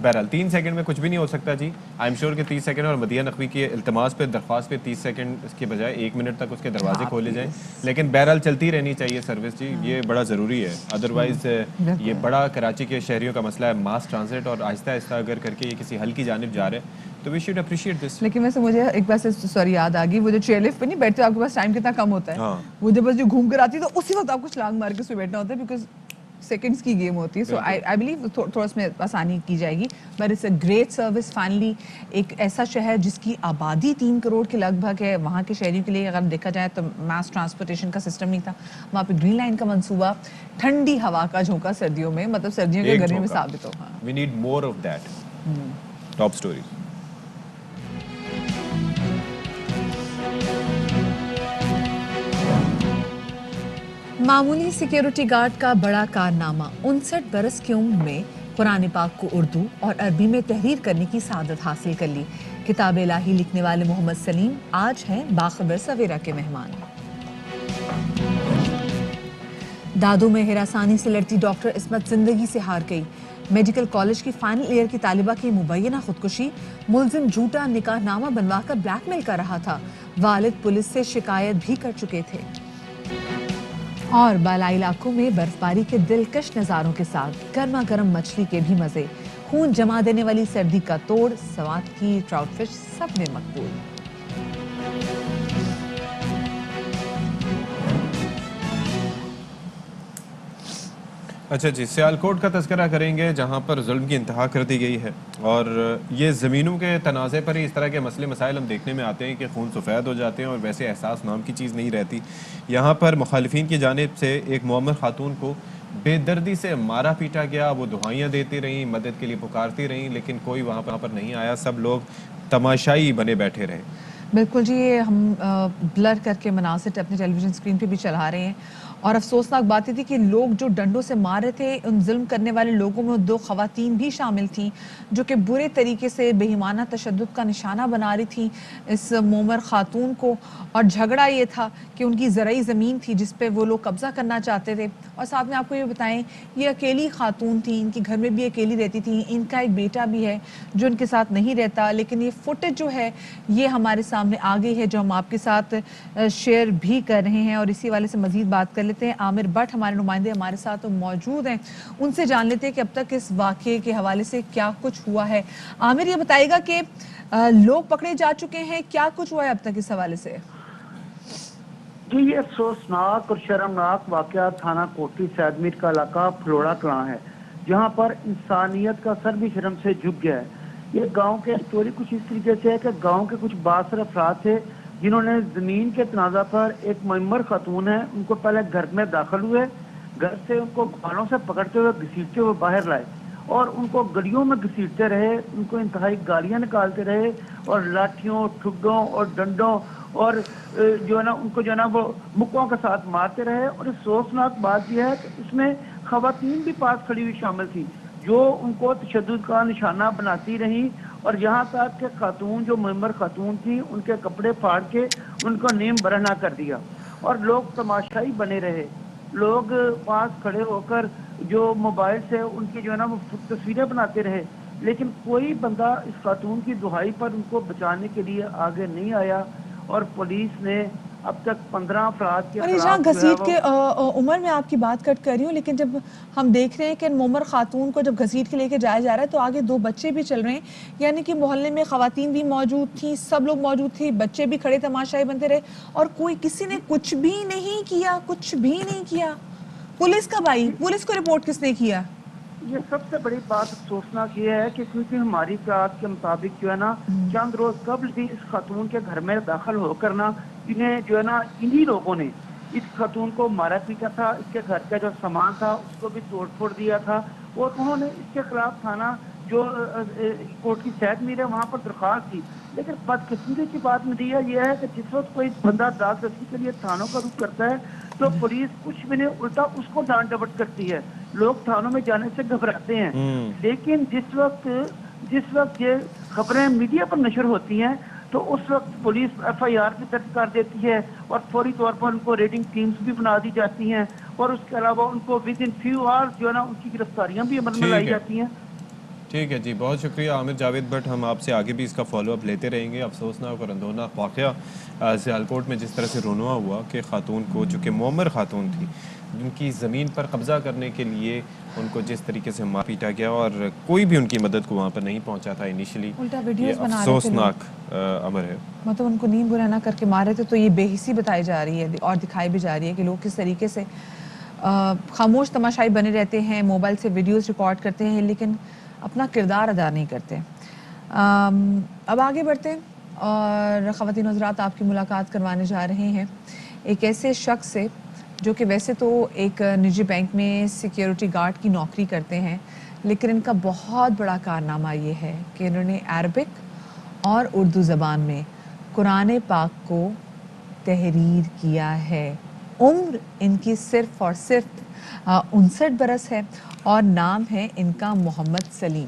بہرحال 3 سیکنڈ میں کچھ بھی نہیں ہو سکتا جی، آئی ایم شیور کہ 30 سیکنڈ، اور مدیحہ نقوی کی التماس پہ، درخواست پہ 30 سیکنڈ اس کے بجائے 1 منٹ تک اس کے دروازے کھولے جائیں، لیکن بہرحال چلتی رہنی چاہیے سروس جی، یہ بڑا ضروری ہے، ادروائز یہ بڑا کراچی کے شہریوں کا مسئلہ ہے ماس ٹرانزٹ، اور آہستہ آہستہ اگر کر کے یہ کسی حل کی جانب جا رہے ہیں تو وی شوڈ اپریشیٹ دس۔ لیکن ویسے مجھے ایک بار سے سوری یاد آ گئی، وہ جو چیئر لفٹ پہ نہیں بیٹھتے، آپ کے پاس ٹائم کتنا کم ہوتا ہے، وہ جب بس جو گھوم کر آتی ہے تو اسی وقت آپ کو چھلانگ مار کے اس پہ بیٹھنا ہوتا ہے، بیکاز سیکنڈز کی گیم ہوتی ہے۔ سو آئی بلیو تھوڑا اس میں آسانی کی جائے گی، but it's a great service finally. ایک ایسا شہر جس کی آبادی 3 کروڑ کے لگ بھگ ہے، وہاں کے شہریوں کے لیے اگر دیکھا جائے تو ماس ٹرانسپورٹیشن کا سسٹم نہیں تھا، وہاں پہ گرین لائن کا منصوبہ، ٹھنڈی ہوا کا جھونکا سردیوں میں، مطلب سردیوں کے گرمی میں ثابت ہو۔ We need more of that. Top story. معمولی سیکیورٹی گارڈ کا بڑا کارنامہ، 59 برس کی عمر میں قرآن پاک کو اردو اور عربی میں تحریر کرنے کی سعادت حاصل کر لی۔ کتاب الہی لکھنے والے محمد سلیم آج ہیں باخبر سویرا کے مہمان۔ دادو میں ہراسانی سے لڑتی ڈاکٹر عصمت زندگی سے ہار گئی۔ میڈیکل کالج کی فائنل ایئر کی طالبہ کی مبینہ خودکشی، ملزم جھوٹا نکاح نامہ بنوا کر بلیک میل کر رہا تھا، والد پولیس سے شکایت بھی کر چکے تھے۔ اور بالائی علاقوں میں برف باری کے دلکش نظاروں کے ساتھ گرما گرم مچھلی کے بھی مزے، خون جما دینے والی سردی کا توڑ، سوات کی ٹراؤٹ فش سب میں مقبول۔ اچھا جی، سیالکوٹ کا تذکرہ کریں گے جہاں پر ظلم کی انتہا کر دی گئی ہے، اور یہ زمینوں کے تنازع پر ہی اس طرح کے مسئلے مسائل ہم دیکھنے میں آتے ہیں کہ خون سفید ہو جاتے ہیں اور ویسے احساس نام کی چیز نہیں رہتی۔ یہاں پر مخالفین کی جانب سے ایک معمر خاتون کو بے دردی سے مارا پیٹا گیا، وہ دعائیاں دیتی رہیں، مدد کے لیے پکارتی رہیں، لیکن کوئی وہاں پر نہیں آیا، سب لوگ تماشائی بنے بیٹھے رہے۔ بالکل جی، یہ ہم بلر کر کے مناظر اپنے ٹیلی ویژن اسکرین پہ بھی چلا رہے ہیں، اور افسوسناک بات یہ تھی کہ لوگ جو ڈنڈوں سے مار رہے تھے، ان ظلم کرنے والے لوگوں میں 2 خواتین بھی شامل تھیں جو کہ برے طریقے سے بےایمانہ تشدد کا نشانہ بنا رہی تھیں اس مومر خاتون کو، اور جھگڑا یہ تھا کہ ان کی زرعی زمین تھی جس پہ وہ لوگ قبضہ کرنا چاہتے تھے، اور ساتھ میں آپ کو یہ بتائیں یہ اکیلی خاتون تھیں، ان کے گھر میں بھی اکیلی رہتی تھیں، ان کا ایک بیٹا بھی ہے جو ان کے ساتھ نہیں رہتا، لیکن یہ فوٹیج جو ہے یہ ہمارے سامنے آ گئی ہے جو ہم آپ کے ساتھ شیئر بھی کر رہے ہیں، اور اسی والے سے مزید بات کر لیتے ہیں۔ عامر بٹ ہمارے نمائندے ہمارے ساتھ موجود ہیں، ان سے جان لیتے ہیں کہ اب تک اس واقعے کے حوالے سے کیا کچھ ہوا ہے۔ عامر یہ بتائے گا کہ لوگ پکڑے جا چکے ہیں، کیا کچھ ہوا ہے اب تک اس حوالے سے؟ جی، یہ افسوسناک اور شرمناک واقعہ تھانہ کوٹلی سید میر کا علاقہ فلوڑا کلاں ہے، جہاں پر انسانیت کا سر بھی شرم سے جھک گیا ہے۔ یہ گاؤں کے اسٹوری کچھ اس طریقے سے ہے کہ گاؤں کے کچھ بااثر افراد تھے جنہوں نے زمین کے تنازع پر ایک معمر خاتون ہے ان کو پہلے گھر میں داخل ہوئے, گھر سے ان کو بالوں سے پکڑتے ہوئے گھسیٹتے ہوئے باہر لائے اور ان کو گڑیوں میں گھسیٹتے رہے, ان کو انتہائی گالیاں نکالتے رہے اور لاٹھیوں, ٹھڈوں اور ڈنڈوں اور جو ہے نا ان کو جو ہے نا وہ مکوں کے ساتھ مارتے رہے. اور افسوسناک بات یہ ہے کہ اس میں خواتین بھی پاس کھڑی ہوئی شامل تھی جو ان کو تشدد کا نشانہ بناتی رہیں, اور یہاں تک کہ خاتون جو معمر خاتون تھی ان کے کپڑے پھاڑ کے ان کو نیم برہنہ کر دیا اور لوگ تماشائی بنے رہے. لوگ پاس کھڑے ہو کر جو موبائل سے ان کی جو ہے نا وہ تصویریں بناتے رہے, لیکن کوئی بندہ اس خاتون کی دہائی پر ان کو بچانے کے لیے آگے نہیں آیا اور پولیس نے اب تک 15 افراد کے اور یہ جہاں خلاف جو ہے گھسیٹ وہ کے عمر میں آپ کی بات کٹ کر رہی ہوں, لیکن جب ہم دیکھ رہے ہیں کہ معمر خاتون کو جب گھسیٹ کے لے کے جایا جا رہا ہے تو آگے 2 بچے بھی چل رہے ہیں, یعنی کہ محلے میں خواتین بھی موجود تھیں, سب لوگ موجود تھے, بچے بھی کھڑے تماشائی بنتے رہے اور کسی نے کچھ بھی نہیں کیا, کچھ بھی نہیں کیا. پولیس کب آئی؟ پولیس کو رپورٹ کس نے کیا؟ یہ سب سے بڑی بات افسوسناک یہ ہے کہ کیونکہ ہماری اطلاعات کے مطابق جو ہے نا چند روز قبل بھی اس خاتون کے گھر میں داخل ہو کر نا انہیں جو ہے نا انہی لوگوں نے اس خاتون کو مارا پیٹا تھا, اس کے گھر کا جو سامان تھا اس کو بھی توڑ پھوڑ دیا تھا اور انہوں نے اس کے خلاف تھانہ جو کوٹ کی سیٹ میر ہے وہاں پر درخواست دی. لیکن بدقسمتی کی بات نتیجہ یہ ہے کہ جس وقت کوئی بندہ داد رسی کے لیے تھانوں کا رخ کرتا ہے تو پولیس کچھ بھی نہیں, الٹا اس کو ڈانٹ ڈپٹ کرتی ہے. لوگ تھانوں میں جانے سے گھبراتے ہیں, لیکن جس وقت یہ خبریں میڈیا پر نشر ہوتی ہیں تو اس وقت پولیس ایف آئی آر بھی درج کر دیتی ہے اور فوری طور پر ان کو ریڈنگ ٹیمز بھی بنا دی جاتی ہیں اور اس کے علاوہ ان کو ود ان فیو آورز جو ہے نا ان کی گرفتاریاں بھی عمل میں لائی جاتی ہیں. ٹھیک ہے جی, بہت شکریہ عامر جاوید بٹ, ہم آپ سے آگے بھی اس کا فالو اپ لیتے رہیں گے. افسوسناک اور اندوہناک واقعہ سیالکوٹ میں جس طرح سے رونما ہوا کہ خاتون کو, جو کہ معمر خاتون تھی, جن کی زمین پر قبضہ کرنے کے لیے ان کو جس طریقے سے مار پیٹا گیا اور کوئی بھی ان کی مدد کو وہاں پر نہیں پہنچا تھا انیشلی, یہ افسوسناک امر ہے. مطلب ان کو نیند برہنہ کر کے مارے تھے. تو یہ بے حسی بتائی جا رہی ہے اور دکھائی بھی جا رہی ہے کہ لوگ کس طریقے سے خاموش تماشائی بنے رہتے ہیں, موبائل سے ویڈیوز ریکارڈ کرتے ہیں لیکن اپنا کردار ادا نہیں کرتے. اب آگے بڑھتے ہیں اور خواتین حضرات آپ کی ملاقات کروانے جا رہے ہیں ایک ایسے شخص سے جو کہ ویسے تو ایک نجی بینک میں سیکیورٹی گارڈ کی نوکری کرتے ہیں, لیکن ان کا بہت بڑا کارنامہ یہ ہے کہ انہوں نے عربک اور اردو زبان میں قرآن پاک کو تحریر کیا ہے. عمر ان کی صرف اور صرف 59 برس ہے اور نام ہے ان کا محمد سلیم.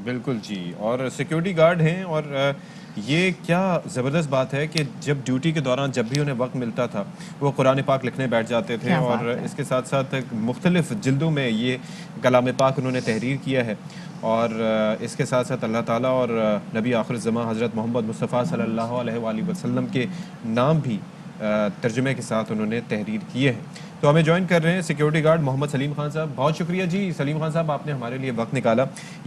بالکل جی, اور سیکیورٹی گارڈ ہیں اور یہ کیا زبردست بات ہے کہ جب ڈیوٹی کے دوران جب بھی انہیں وقت ملتا تھا وہ قرآن پاک لکھنے بیٹھ جاتے تھے اور اس کے ساتھ ساتھ مختلف جلدوں میں یہ کلام پاک انہوں نے تحریر کیا ہے. اور اس کے ساتھ ساتھ اللہ تعالیٰ اور نبی آخر الزماں حضرت محمد مصطفیٰ صلی اللہ علیہ وآلہ وسلم کے نام بھی ترجمے کے ساتھ انہوں نے تحریر کیے ہیں. تو ہمیں جوائن کر رہے ہیں سیکیورٹی گارڈ محمد سلیم خان صاحب. بہت شکریہ جی سلیم خان صاحب, آپ نے ہمارے لیے وقت نکالا.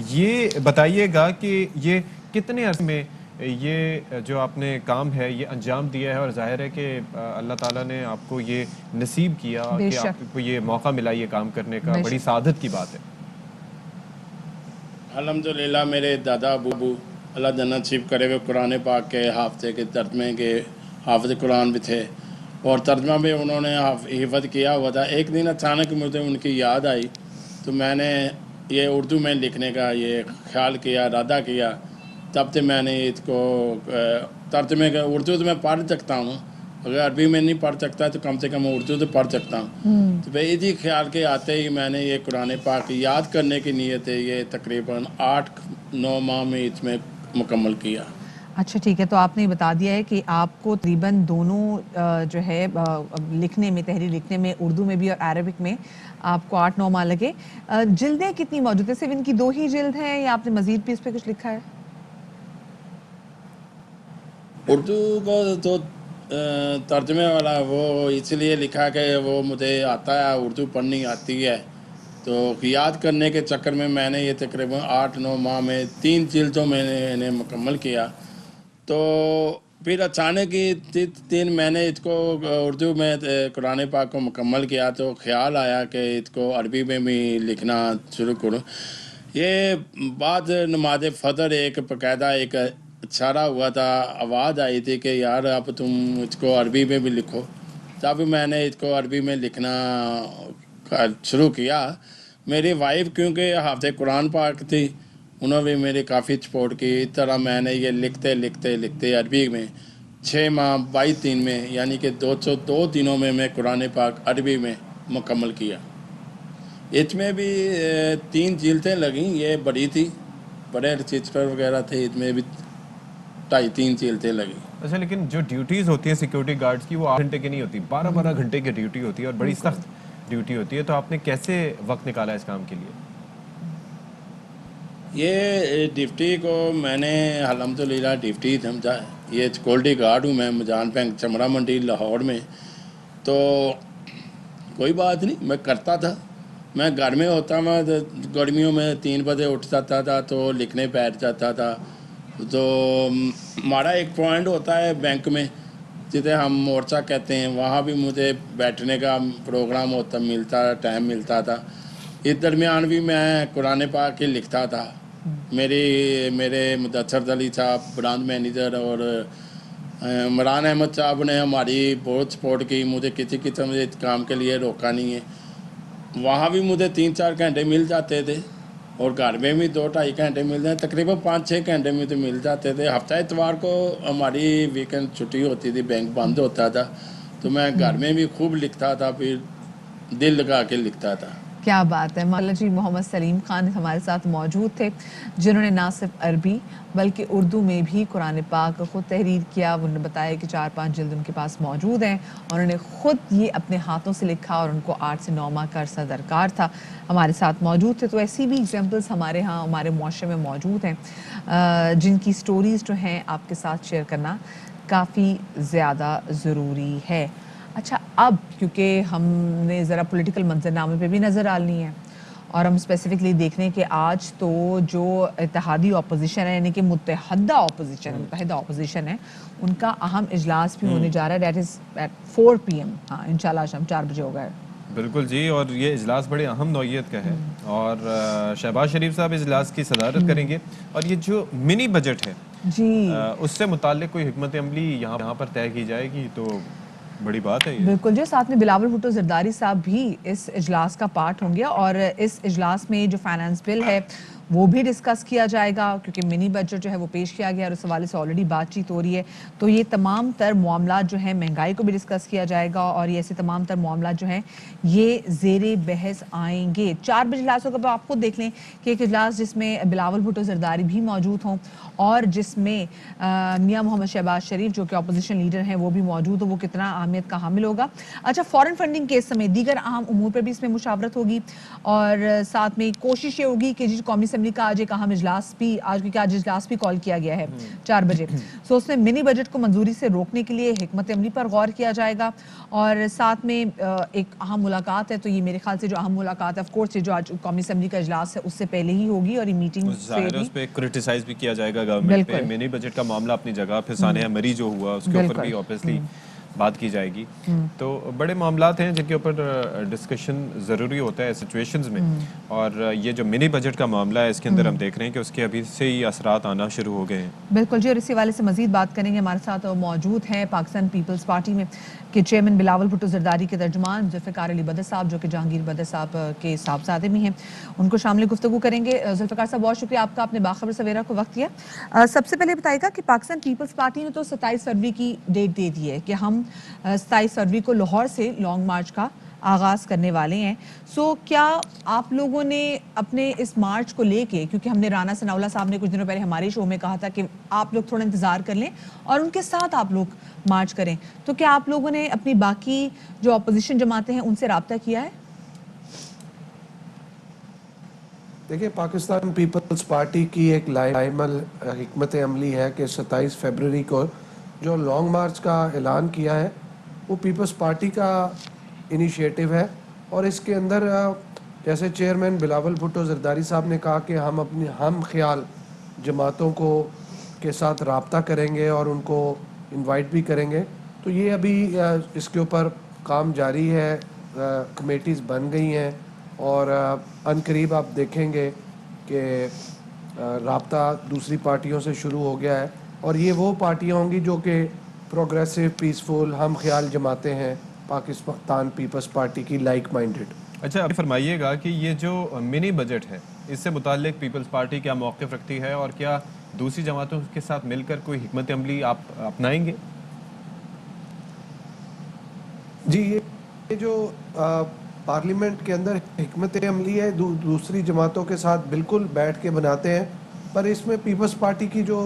یہ بتائیے گا کہ یہ کتنے عرصے میں یہ جو آپ نے کام ہے یہ انجام دیا ہے, اور ظاہر ہے کہ اللہ تعالیٰ نے آپ کو یہ نصیب کیا کہ آپ کو یہ موقع ملا یہ کام کرنے کا, بڑی سعادت کی بات ہے. الحمدللہ میرے دادا ابو اللہ جنت نصیب کرے ہوئے قرآن پاک کے حافظے کے ترجمے کے حافظ قرآن بھی تھے اور ترجمہ بھی انہوں نے حفظ کیا ہوا تھا. ایک دن اچانک مجھے ان کی یاد آئی تو میں نے یہ اردو میں لکھنے کا یہ خیال کیا, ارادہ کیا. تب سے میں نے اس کو ترجمے کا, اردو تو میں پڑھ سکتا ہوں, اگر عربی میں نہیں پڑھ سکتا تو کم سے کم اردو تو پڑھ سکتا ہوں. تو بھائی اسی خیال کے آتے ہی میں نے یہ قرآن پاک یاد کرنے کی نیت ہے یہ تقریباً 8-9 ماہ میں اس میں مکمل کیا. اچھا ٹھیک ہے, تو آپ نے بتا دیا ہے کہ آپ کو تقریباً دونوں جو ہے لکھنے میں, تحریر لکھنے میں, اردو میں بھی اور عربک میں آپ کو 8-9 ماہ لگے. جلدیں کتنی موجود ہیں؟ صرف ان کی 2 ہی جلد ہیں یا آپ نے مزید بھی اس پہ کچھ لکھا ہے؟ اردو کو تو ترجمے والا وہ اس لیے لکھا کہ وہ مجھے آتا ہے, اردو پڑھنی آتی ہے, تو یاد کرنے کے چکر میں میں نے یہ تقریباً 8-9 ماہ میں 3 جلدوں میں نے انہیں مکمل کیا. تو پھر اچانک ہی 3 میں نے اس کو اردو میں قرآن پاک کو مکمل کیا تو خیال آیا کہ اس کو عربی میں بھی لکھنا شروع کروں. یہ بعد نماز فجر ایک باقاعدہ ایک اشارہ ہوا تھا, آواز آئی تھی کہ یار اب تم اس کو عربی میں بھی لکھو. تب میں نے اس کو عربی میں لکھنا شروع کیا. میری وائف کیونکہ حافظ قرآن پاک تھی, انہوں نے میری کافی سپورٹ کی. اس طرح میں نے یہ لکھتے عربی میں 6 ماہ 22 دن میں, یعنی کہ 202 دنوں میں قرآن پاک عربی میں مکمل کیا. اس میں بھی 3 جلدیں لگیں, یہ بڑی تھی, بڑے رجسٹر وغیرہ تھے, اس میں بھی 2.5-3 جلدیں لگیں. اچھا, لیکن جو ڈیوٹیز ہوتی ہیں سیکیورٹی گارڈز کی وہ 8 گھنٹے کی نہیں ہوتی, 12 گھنٹے کی ڈیوٹی ہوتی ہے اور بڑی سخت ڈیوٹی ہوتی ہے. تو آپ نے کیسے وقت نکالا اس کام کے لیے؟ یہ ڈیوٹی کو میں نے الحمدللہ ڈیوٹی سمجھا. یہ سیکورٹی گارڈ ہوں میں مجان بینک چمڑا منڈی لاہور میں. تو کوئی بات نہیں, میں کرتا تھا. میں گھر میں ہوتا میں گرمیوں میں 3 بجے اٹھ جاتا تھا تو لکھنے بیٹھ جاتا تھا. تو ہمارا ایک پوائنٹ ہوتا ہے بینک میں جسے ہم مورچہ کہتے ہیں, وہاں بھی مجھے بیٹھنے کا پروگرام ملتا ٹائم ملتا تھا. اس درمیان بھی میں قرآن پاک لکھتا تھا. میرے مدثر علی صاحب برانچ مینیجر اور عمران احمد صاحب نے ہماری بہت سپورٹ کی, مجھے کسی قسم سے اس کام کے لیے روکا نہیں ہے. وہاں بھی مجھے 3-4 گھنٹے مل جاتے تھے اور گھر میں بھی 2-2.5 گھنٹے مل جاتے, تقریباً 5-6 گھنٹے مجھے مل جاتے تھے. ہفتہ اتوار کو ہماری ویکینڈ چھٹی ہوتی تھی, بینک بند ہوتا تھا, تو میں گھر میں بھی خوب لکھتا تھا, پھر دل لگا کے لکھتا تھا. کیا بات ہے. مولانا جی محمد سلیم خان ہمارے ساتھ موجود تھے جنہوں نے نہ صرف عربی بلکہ اردو میں بھی قرآن پاک خود تحریر کیا. انہوں نے بتایا کہ 4-5 جلد ان کے پاس موجود ہیں, اور انہوں نے خود یہ اپنے ہاتھوں سے لکھا اور ان کو 8 سے 9 ماہ کا عرصہ درکار تھا. ہمارے ساتھ موجود تھے. تو ایسی بھی ایگزامپلس ہمارے ہاں ہمارے معاشرے میں موجود ہیں جن کی سٹوریز جو ہیں آپ کے ساتھ شیئر کرنا کافی زیادہ ضروری ہے. اچھا, اب کیونکہ ہم نے ذرا پولیٹیکل منظرنامے پہ بھی نظر ڈالنی ہے اور ہم اسپیسیفکلی دیکھ رہے ہیں کہ آج تو جو اتحادی اپوزیشن ہے, یعنی کہ متحدہ اپوزیشن ہے, ان کا اہم اجلاس بھی ہونے جا رہا ہے. That is at 4 PM. ہاں انشاءاللہ شام 4 بجے ہوگا. بالکل جی, اور یہ اجلاس بڑے اہم نوعیت کا ہے اور شہباز شریف صاحب اجلاس کی صدارت کریں گے. اور یہ جو منی بجٹ ہے جی, اس سے متعلق کوئی حکمت عملی یہاں پر طے کی جائے گی تو بڑی بات ہے یہ. بالکل جو ساتھ میں بلاول بھٹو زرداری صاحب بھی اس اجلاس کا پارٹ ہوں گے, اور اس اجلاس میں جو فائنانس بل ہے وہ بھی ڈسکس کیا جائے گا, کیونکہ منی بجٹ جو ہے وہ پیش کیا گیا اور اس حوالے سے آلریڈی بات چیت ہو رہی ہے. تو یہ تمام تر معاملات جو ہیں مہنگائی کو بھی ڈسکس کیا جائے گا, اور یہ ایسے تمام تر معاملات جو ہیں یہ زیر بحث آئیں گے. 4 بجے اجلاس ہوگا. آپ خود دیکھ لیں کہ ایک اجلاس جس میں بلاول بھٹو زرداری بھی موجود ہوں اور جس میں میاں محمد شہباز شریف جو کہ اپوزیشن لیڈر ہیں وہ بھی موجود ہوں, وہ کتنا اہمیت کا حامل ہوگا. اچھا, فارن فنڈنگ کے سمیت دیگر اہم امور پر بھی اس میں مشاورت ہوگی, اور ساتھ میں کوشش یہ ہوگی کہ قومی اسمبلی کا آج ایک اہم اجلاس بھی کیونکہ آج اجلاس بھی کال کیا گیا ہے 4 بجے, سو اس میں منی بجٹ کو منظوری سے روکنے کے لیے حکمت عملی پر غور کیا جائے گا. اور ساتھ میں ایک اہم ملاقات ہے, تو یہ میرے خیال سے جو اہم ملاقات ہے, آف کورس یہ جو آج قومی اسمبلی کا اجلاس ہے اس سے پہلے ہی ہوگی, اور یہ میٹنگ سے بھی اس پہ کرٹیسائز بھی کیا جائے گا گورنمنٹ پہ. منی بجٹ کا معاملہ اپنی جگہ, پھر سانحہ مری جو ہوا اس کے اوپر بھی اوبیسلی بات کی جائے گی. تو بڑے معاملات ہیں جن کے اوپر ڈسکشن ضروری ہوتا ہے سچویشنز میں. اور یہ جو منی بجٹ کا معاملہ ہے اس کے اندر ہم دیکھ رہے ہیں کہ اس کے ابھی سے ہی اثرات آنا شروع ہو گئے ہیں. بالکل جی, اور اسی حوالے سے مزید بات کریں گے. ہمارے ساتھ موجود ہیں پاکستان پیپلز پارٹی میں کے چیئرمین بلاول بھٹو زرداری کے ترجمان ذوالفقار علی بدر صاحب, جو کہ جہانگیر بدر صاحب کے صاحبزادے بھی ہیں, ان کو شامل گفتگو کریں گے. ذوالفقار صاحب بہت شکریہ آپ کا, آپ نے باخبر سویرا کو وقت دیا. سب سے پہلے بتائیے گا کہ پاکستان پیپلز پارٹی نے تو 27 فروری کی ڈیٹ دے دی ہے کہ ہم 27 فروری کو لاہور سے لانگ مارچ کا آغاز کرنے والے ہیں. سو کیا آپ لوگوں نے اپنے اس مارچ کو لے کے, کیونکہ ہم نے رانا ثناءاللہ صاحب نے کچھ دنوں پہلے ہمارے شو میں کہا تھا کہ آپ لوگ تھوڑا انتظار کر لیں اور ان کے ساتھ آپ لوگ مارچ کریں, تو کیا آپ لوگوں نے اپنی باقی جو اپوزیشن جماعتیں ہیں ان سے رابطہ کیا ہے؟ دیکھیں, پاکستان پیپلز پارٹی کی ایک لائمل حکمت عملی ہے کہ 27 فروری کو جو لانگ مارچ کا اعلان کیا ہے وہ پیپلز پارٹی کا انیشیٹو ہے. اور اس کے اندر جیسے چیئرمین بلاول بھٹو زرداری صاحب نے کہا کہ ہم اپنی ہم خیال جماعتوں کو کے ساتھ رابطہ کریں گے اور ان کو انوائٹ بھی کریں گے. تو یہ ابھی اس کے اوپر کام جاری ہے, کمیٹیز بن گئی ہیں, اور ان قریب آپ دیکھیں گے کہ رابطہ دوسری پارٹیوں سے شروع ہو گیا ہے اور یہ وہ پارٹیاں ہوں گی جو کہ پروگریسو پیسفل ہم خیال جماعتیں ہیں پاکستان پیپلز پارٹی کی لائک مائنڈڈ. اچھا اب فرمائیے گا کہ یہ جو منی بجٹ ہے اس سے متعلق پیپلز پارٹی کیا موقف رکھتی ہے اور کیا دوسری جماعتوں کے ساتھ مل کر کوئی حکمت عملی آپ اپنائیں گے؟ جی یہ جو پارلیمنٹ کے اندر حکمت عملی ہے دوسری جماعتوں کے ساتھ بالکل بیٹھ کے بناتے ہیں, پر اس میں پیپلز پارٹی کی جو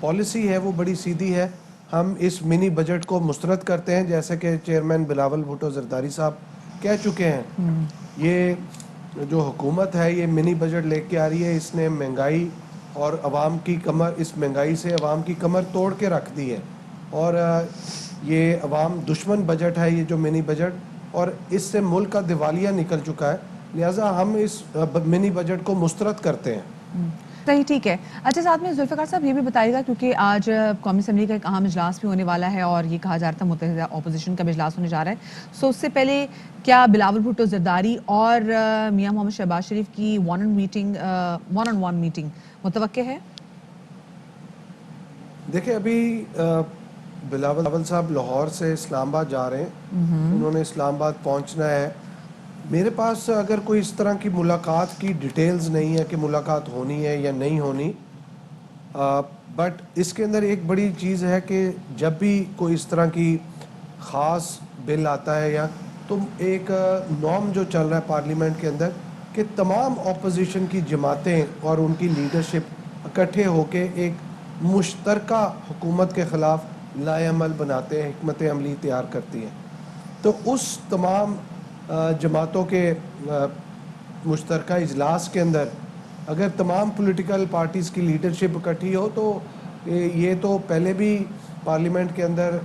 پالیسی ہے وہ بڑی سیدھی ہے. ہم اس منی بجٹ کو مسترد کرتے ہیں جیسے کہ چیئرمین بلاول بھٹو زرداری صاحب کہہ چکے ہیں. یہ جو حکومت ہے یہ منی بجٹ لے کے آ رہی ہے, اس نے مہنگائی اور عوام کی کمر, اس مہنگائی سے عوام کی کمر توڑ کے رکھ دی ہے اور یہ عوام دشمن بجٹ ہے یہ جو منی بجٹ, اور اس سے ملک کا دیوالیہ نکل چکا ہے, لہٰذا ہم اس منی بجٹ کو مسترد کرتے ہیں. صحیح, ٹھیک ہے. اچھا ساتھ میں ذوالفقار صاحب یہ بھی بتائیے گا کیونکہ آج قومی اسمبلی کا ایک اہم اجلاس بھی ہونے والا ہے اور یہ کہا جا رہا تھا متحدہ اپوزیشن کا بھی اجلاس ہونے جا رہا ہے, سو اس سے پہلے کیا بلاول بھٹو زرداری اور میاں محمد شہباز شریف کی ون آن ون میٹنگ متوقع ہے؟ دیکھیں ابھی بلاول صاحب لاہور سے اسلام آباد جا رہے ہیں, انہوں نے اسلام آباد پہنچنا ہے. میرے پاس اگر کوئی اس طرح کی ملاقات کی ڈیٹیلز نہیں ہے کہ ملاقات ہونی ہے یا نہیں ہونی, بٹ اس کے اندر ایک بڑی چیز ہے کہ جب بھی کوئی اس طرح کی خاص بل آتا ہے یا تو ایک نارم جو چل رہا ہے پارلیمنٹ کے اندر کہ تمام اپوزیشن کی جماعتیں اور ان کی لیڈرشپ اکٹھے ہو کے ایک مشترکہ حکومت کے خلاف لائحہ عمل بناتے ہیں, حکمت عملی تیار کرتی ہیں. تو اس تمام جماعتوں کے مشترکہ اجلاس کے اندر اگر تمام پولیٹیکل پارٹیز کی لیڈرشپ اکٹھی ہو تو یہ تو پہلے بھی پارلیمنٹ کے اندر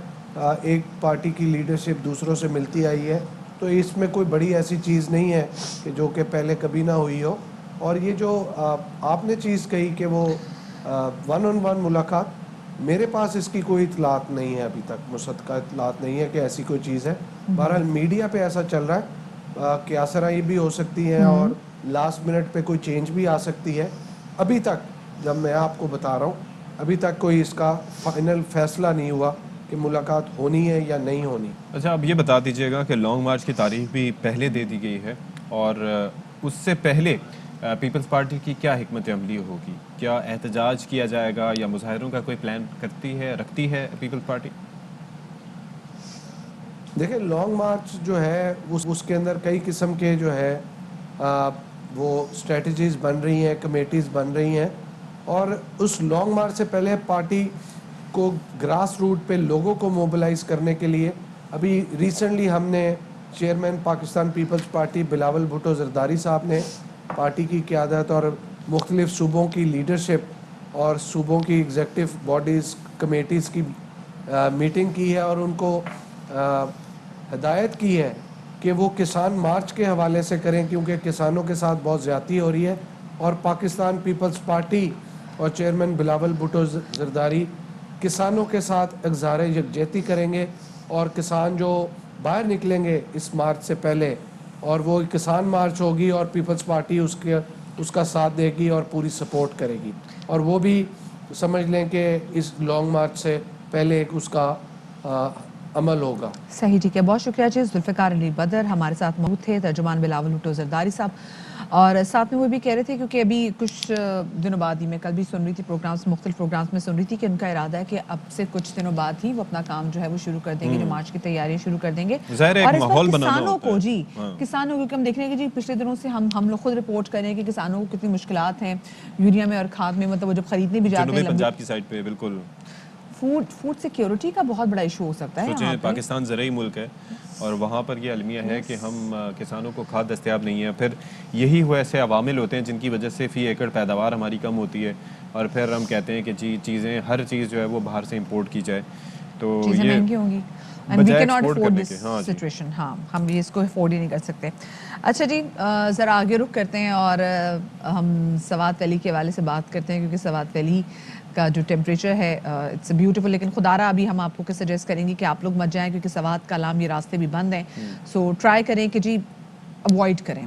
ایک پارٹی کی لیڈرشپ دوسروں سے ملتی آئی ہے, تو اس میں کوئی بڑی ایسی چیز نہیں ہے کہ جو کہ پہلے کبھی نہ ہوئی ہو. اور یہ جو آپ نے چیز کہی کہ وہ ون آن ون ملاقات, میرے پاس اس کی کوئی اطلاعات نہیں ہے ابھی تک, مصدقہ اطلاعات نہیں ہے کہ ایسی کوئی چیز ہے. بہرحال میڈیا پہ ایسا چل رہا ہے کہ آسرائیں بھی ہو سکتی ہیں اور لاسٹ منٹ پہ کوئی چینج بھی آ سکتی ہے. ابھی تک جب میں آپ کو بتا رہا ہوں ابھی تک کوئی اس کا فائنل فیصلہ نہیں ہوا کہ ملاقات ہونی ہے یا نہیں ہونی. اچھا اب یہ بتا دیجیے گا کہ لانگ مارچ کی تاریخ بھی پہلے دے دی گئی ہے اور اس سے پہلے پیپلز پارٹی کی کیا حکمت عملی ہوگی؟ کیا احتجاج کیا جائے گا یا مظاہروں کا کوئی پلان رکھتی ہے پیپلز پارٹی؟ دیکھیں لانگ مارچ جو ہے اس کے اندر کئی قسم کے جو ہے وہ اسٹریٹجیز بن رہی ہیں, کمیٹیز بن رہی ہیں, اور اس لانگ مارچ سے پہلے پارٹی کو گراس روٹ پہ لوگوں کو موبلائز کرنے کے لیے ابھی ریسنٹلی ہم نے chairman Pakistan people's party Bilawal Bhutto Zardari صاحب نے پارٹی کی قیادت اور مختلف صوبوں کی لیڈرشپ اور صوبوں کی ایگزیکٹو باڈیز کمیٹیز کی میٹنگ کی ہے اور ان کو ہدایت کی ہے کہ وہ کسان مارچ کے حوالے سے کریں کیونکہ کسانوں کے ساتھ بہت زیادتی ہو رہی ہے, اور پاکستان پیپلز پارٹی اور چیئرمین بلاول بھٹو زرداری کسانوں کے ساتھ اظہار یکجہتی کریں گے اور کسان جو باہر نکلیں گے اس مارچ سے پہلے اور وہ کسان مارچ ہوگی اور پیپلز پارٹی اس کا ساتھ دے گی اور پوری سپورٹ کرے گی, اور وہ بھی سمجھ لیں کہ اس لانگ مارچ سے پہلے ایک اس کا عمل ہوگا. صحیح, ٹھیک ہے, بہت شکریہ جی. ذوالفقار علی بدر ہمارے ساتھ موجود تھے, ترجمان بلاول بھٹو زرداری صاحب, اور ساتھ میں وہ بھی کہہ رہے تھے کیونکہ ابھی کچھ دنوں بعد ہی میں کل بھی سن رہی تھی مختلف پروگرامز میں سن رہی تھی کہ ان کا ارادہ ہے کہ اب سے کچھ دنوں بعد ہی وہ اپنا کام جو ہے وہ شروع کر دیں گے, جو مارچ کی تیاریاں شروع کر دیں گے. اور اس بار کسانوں کو کسانوں کو ہم دیکھ رہے ہیں کہ جی پچھلے دنوں سے ہم لوگ خود رپورٹ کر رہے ہیں کہ کسانوں کو کتنی مشکلات ہیں یوریا میں اور کھاد میں, مطلب وہ جب خریدنے بھی جاتے ہیں پنجاب کی سائڈ پہ بالکل فوڈ سیکیورٹی کا بہت بڑا ایشو ہو سکتا ہے. سوچیں پاکستان زرعی ملک ہے اور وہاں پر یہ المیہ ہے کہ ہم کسانوں کو کھاد دستیاب نہیں ہے, پھر یہی وہ ایسے عوامل ہوتے ہیں جن کی وجہ سے فی ایکڑ پیداوار ہماری کم ہوتی ہے, اور پھر ہم کہتے ہیں کہ جی ہر چیز جو ہے وہ باہر سے امپورٹ کی جائے تو چیزیں یہ مہنگی ہوں گی and we cannot afford this situation. ہاں ہم اس کو افورڈ ہی نہیں کر سکتے. اچھا جی ذرا آگے رخ کرتے ہیں اور ہم سوات ویلی کے حوالے سے بات کرتے ہیں کیونکہ سوات ویلی کا جو ٹیمپریچر ہے اٹس بیوٹیفل, لیکن خدا رہا ابھی ہم آپ کو سجیسٹ کریں گے کہ آپ لوگ مت جائیں کیونکہ سوات کا علاوہ یہ راستے بھی بند ہیں, سو ٹرائی کریں کہ جی اوائڈ کریں,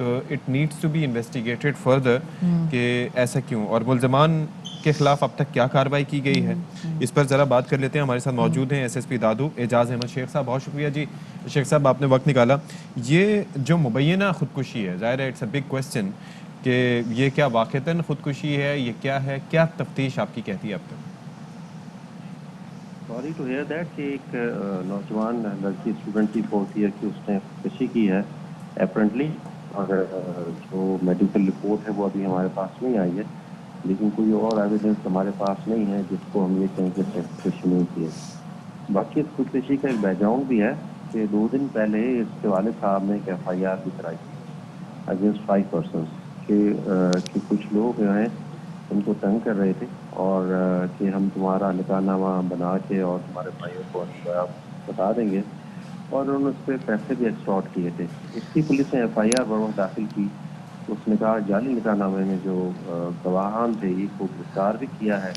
تو it needs to be investigated further کہ ایسا کیوں، اور ملزمان کے خلاف اب تک کیا کارروائی کی گئی ہے، اس پر ذرا بات کر لیتے ہیں. ہمارے ساتھ موجود ہیں ایس ایس پی دادو اعجاز احمد شیخ صاحب. بہت شکریہ جی شیخ صاحب، آپ نے وقت نکالا. یہ جو مبینہ خودکشی ہے، ظاہر ہے اٹس اے بگ کویسچن کہ یہ کیا واقعتاً خودکشی ہے، یہ کیا ہے، کیا تفتیش آپ کی کہتی ہے اب تک؟ سوری ٹو ہیئر دیٹ کہ ایک نوجوان لڑکی اسٹوڈنٹ کی 4th ایئر کی اس نے خودکشی کی ہے اپرنٹلی، اور جو میڈیکل رپورٹ ہے وہ ابھی ہمارے پاس نہیں آئی ہے، لیکن کوئی اور ایویڈنس ہمارے پاس نہیں ہے جس کو ہم یہ کہیں کہ اس نے خودکشی نہیں کی ہے. باقی اس خودکشی کا ایک بیک گراؤنڈ بھی ہے کہ 2 دن پہلے اس کے والد صاحب نے ایک FIR بھی کرائی تھی اگینسٹ 5 persons کہ کچھ لوگ جو ہیں ان کو تنگ کر رہے تھے، اور کہ ہم تمہارا نکاح نامہ بنا کے اور تمہارے بھائیوں کو بتا دیں گے، اور انہوں نے اس پہ پیسے بھی ایکسٹارٹ کیے تھے. اس کی پولیس نے FIR بر وقت داخل کی. اس نکاح جعلی نکاح نامے میں جو گواہان تھے اس کو گرفتار بھی کیا ہے،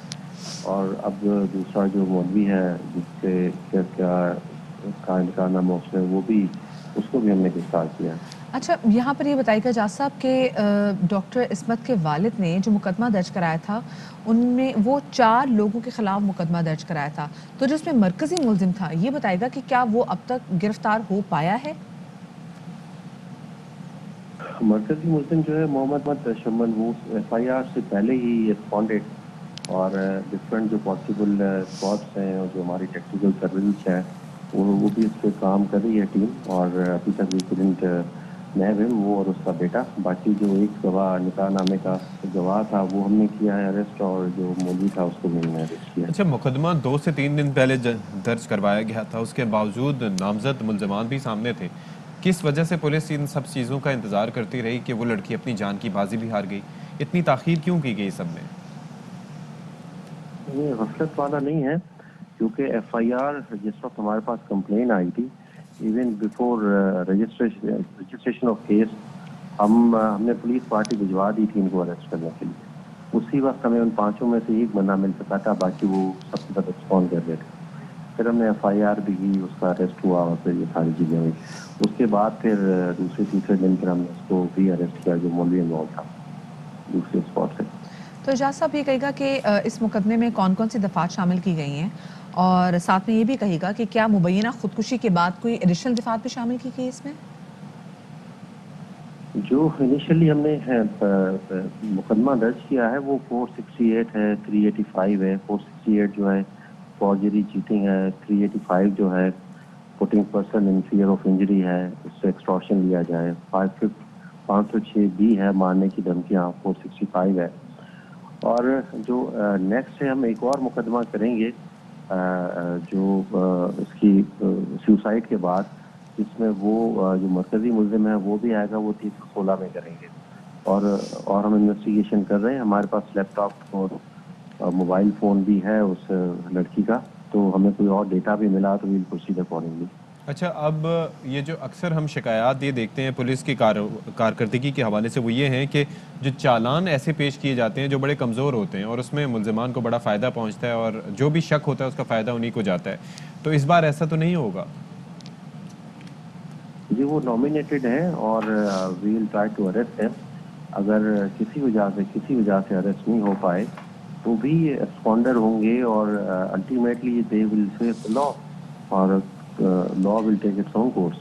اور اب دوسرا جو مولوی ہے جس سے کا نکاح نامہ اس میں وہ بھی اس کو بھی ہم نے گرفتار کیا. اچھا، یہاں پر یہ بتائیے گا جاز صاحب کہ ڈاکٹر عصمت کے والد نے جو مقدمہ درج کرایا تھا ان میں وہ 4 لوگوں کے خلاف مقدمہ درج کرایا تھا، تو جو اس میں مرکزی ملزم تھا یہ بتائے گا کہ کیا وہ اب تک گرفتار ہو پایا ہے؟ مرکزی ملزم جو ہے محمد تشمل، وہ FIR سے پہلے ہی ریسپونڈیڈ، اور ڈفرینٹ جو پاسبل اسپاٹس ہیں اور جو ہماری ٹیکٹیکل سروسز ہے وہ بھی اس پہ کام کر رہی ہے ٹیم، اور ابھی تک وی کوڈنٹ نیب ہم، وہ اور اس کا بیٹا. باقی جو ایک گواہ نکاح نامے کا گواہ تھا وہ ہم نے کیا ہے اریسٹ، اور جو مولوی تھا اس کو بھی ہم نے اریسٹ کیا. اچھا، مقدمہ 2 سے 3 دن پہلے درج کروایا گیا تھا، اس کے باوجود نامزد ملزمان بھی سامنے تھے. کس وجہ سے پولیس ان سب چیزوں کا انتظار کرتی رہی کہ وہ لڑکی اپنی جان کی بازی بھی ہار گئی؟ اتنی تاخیر کیوں کی گئی سب میں؟ یہ غفلت والا نہیں ہے، کیونکہ FIR جس وقت ہمارے پاس کمپلین آئی تھی، even before registration of case, ہم نے پولیس پارٹی بھجوا دی تھی ان کو اریسٹ کرنے کے لیے. اسی وقت ہمیں ان 5 میں سے ایک بندہ مل سکا تھا، باقی وہ سب کے ساتھ ایکسپونڈ کر رہے تھے. پھر ہم نے FIR بھی کی، اس کا اریسٹ ہوا، اور پھر یہ ساری چیزیں ہوئی. اس کے بعد پھر دوسرے تیسرے دن پھر ہم نے اس کو بھی اریسٹ کیا جو مولوی انوالو تھا دوسرے اسپاٹ سے. تو اعجاز صاحب یہ کہے گا کہ اس مقدمے میں کون کون سی دفعات شامل کی گئی ہیں، اور ساتھ میں یہ بھی کہے گا کہ کیا مبینہ خودکشی کے بعد کوئی ایڈیشنل دفعات بھی شامل کی گئی اس میں؟ جو انیشلی ہم نے مقدمہ درج کیا ہے وہ 468 ہے، 385 ہے. 468 جو ہے فورجری چیٹنگ ہے، 385 جو ہے putting person in fear of injury ہے، اس سے ایکسٹورشن لیا جائے. 506 بھی ہے مارنے کی دھمکیاں، 465 ہے. اور جو نیکسٹ ہے ہم ایک اور مقدمہ کریں گے جو اس کی سیوسائڈ کے بعد، جس میں وہ جو مرکزی ملزم ہے وہ بھی آئے گا، وہ 316 میں کریں گے. اور ہم انویسٹیگیشن کر رہے ہیں. ہمارے پاس لیپ ٹاپ اور موبائل فون بھی ہے اس لڑکی کا، تو ہمیں کوئی اور ڈیٹا بھی ملا تو ویل پروسیڈ اکارڈنگلی. اچھا، اب یہ جو اکثر ہم شکایات یہ دیکھتے ہیں پولیس کی کارکردگی کے حوالے سے، وہ یہ ہیں کہ جو چالان ایسے پیش کیے جاتے ہیں جو بڑے کمزور ہوتے ہیں، اور اس میں ملزمان کو بڑا فائدہ پہنچتا ہے، اور جو بھی شک ہوتا ہے اس کا فائدہ انہی کو جاتا ہے. تو اس بار ایسا تو نہیں ہوگا؟ جی وہ نامینیٹڈ ہیں، اور وی ول ٹرائی ٹو اریسٹ ہیں. اگر کسی وجہ سے اریسٹ نہیں ہو پائے تو بھی ایکسپونڈر ہوں گے، اور الٹیمیٹلی دے ول فیس لا، اور لا ول ٹیک اٹس اون کورس.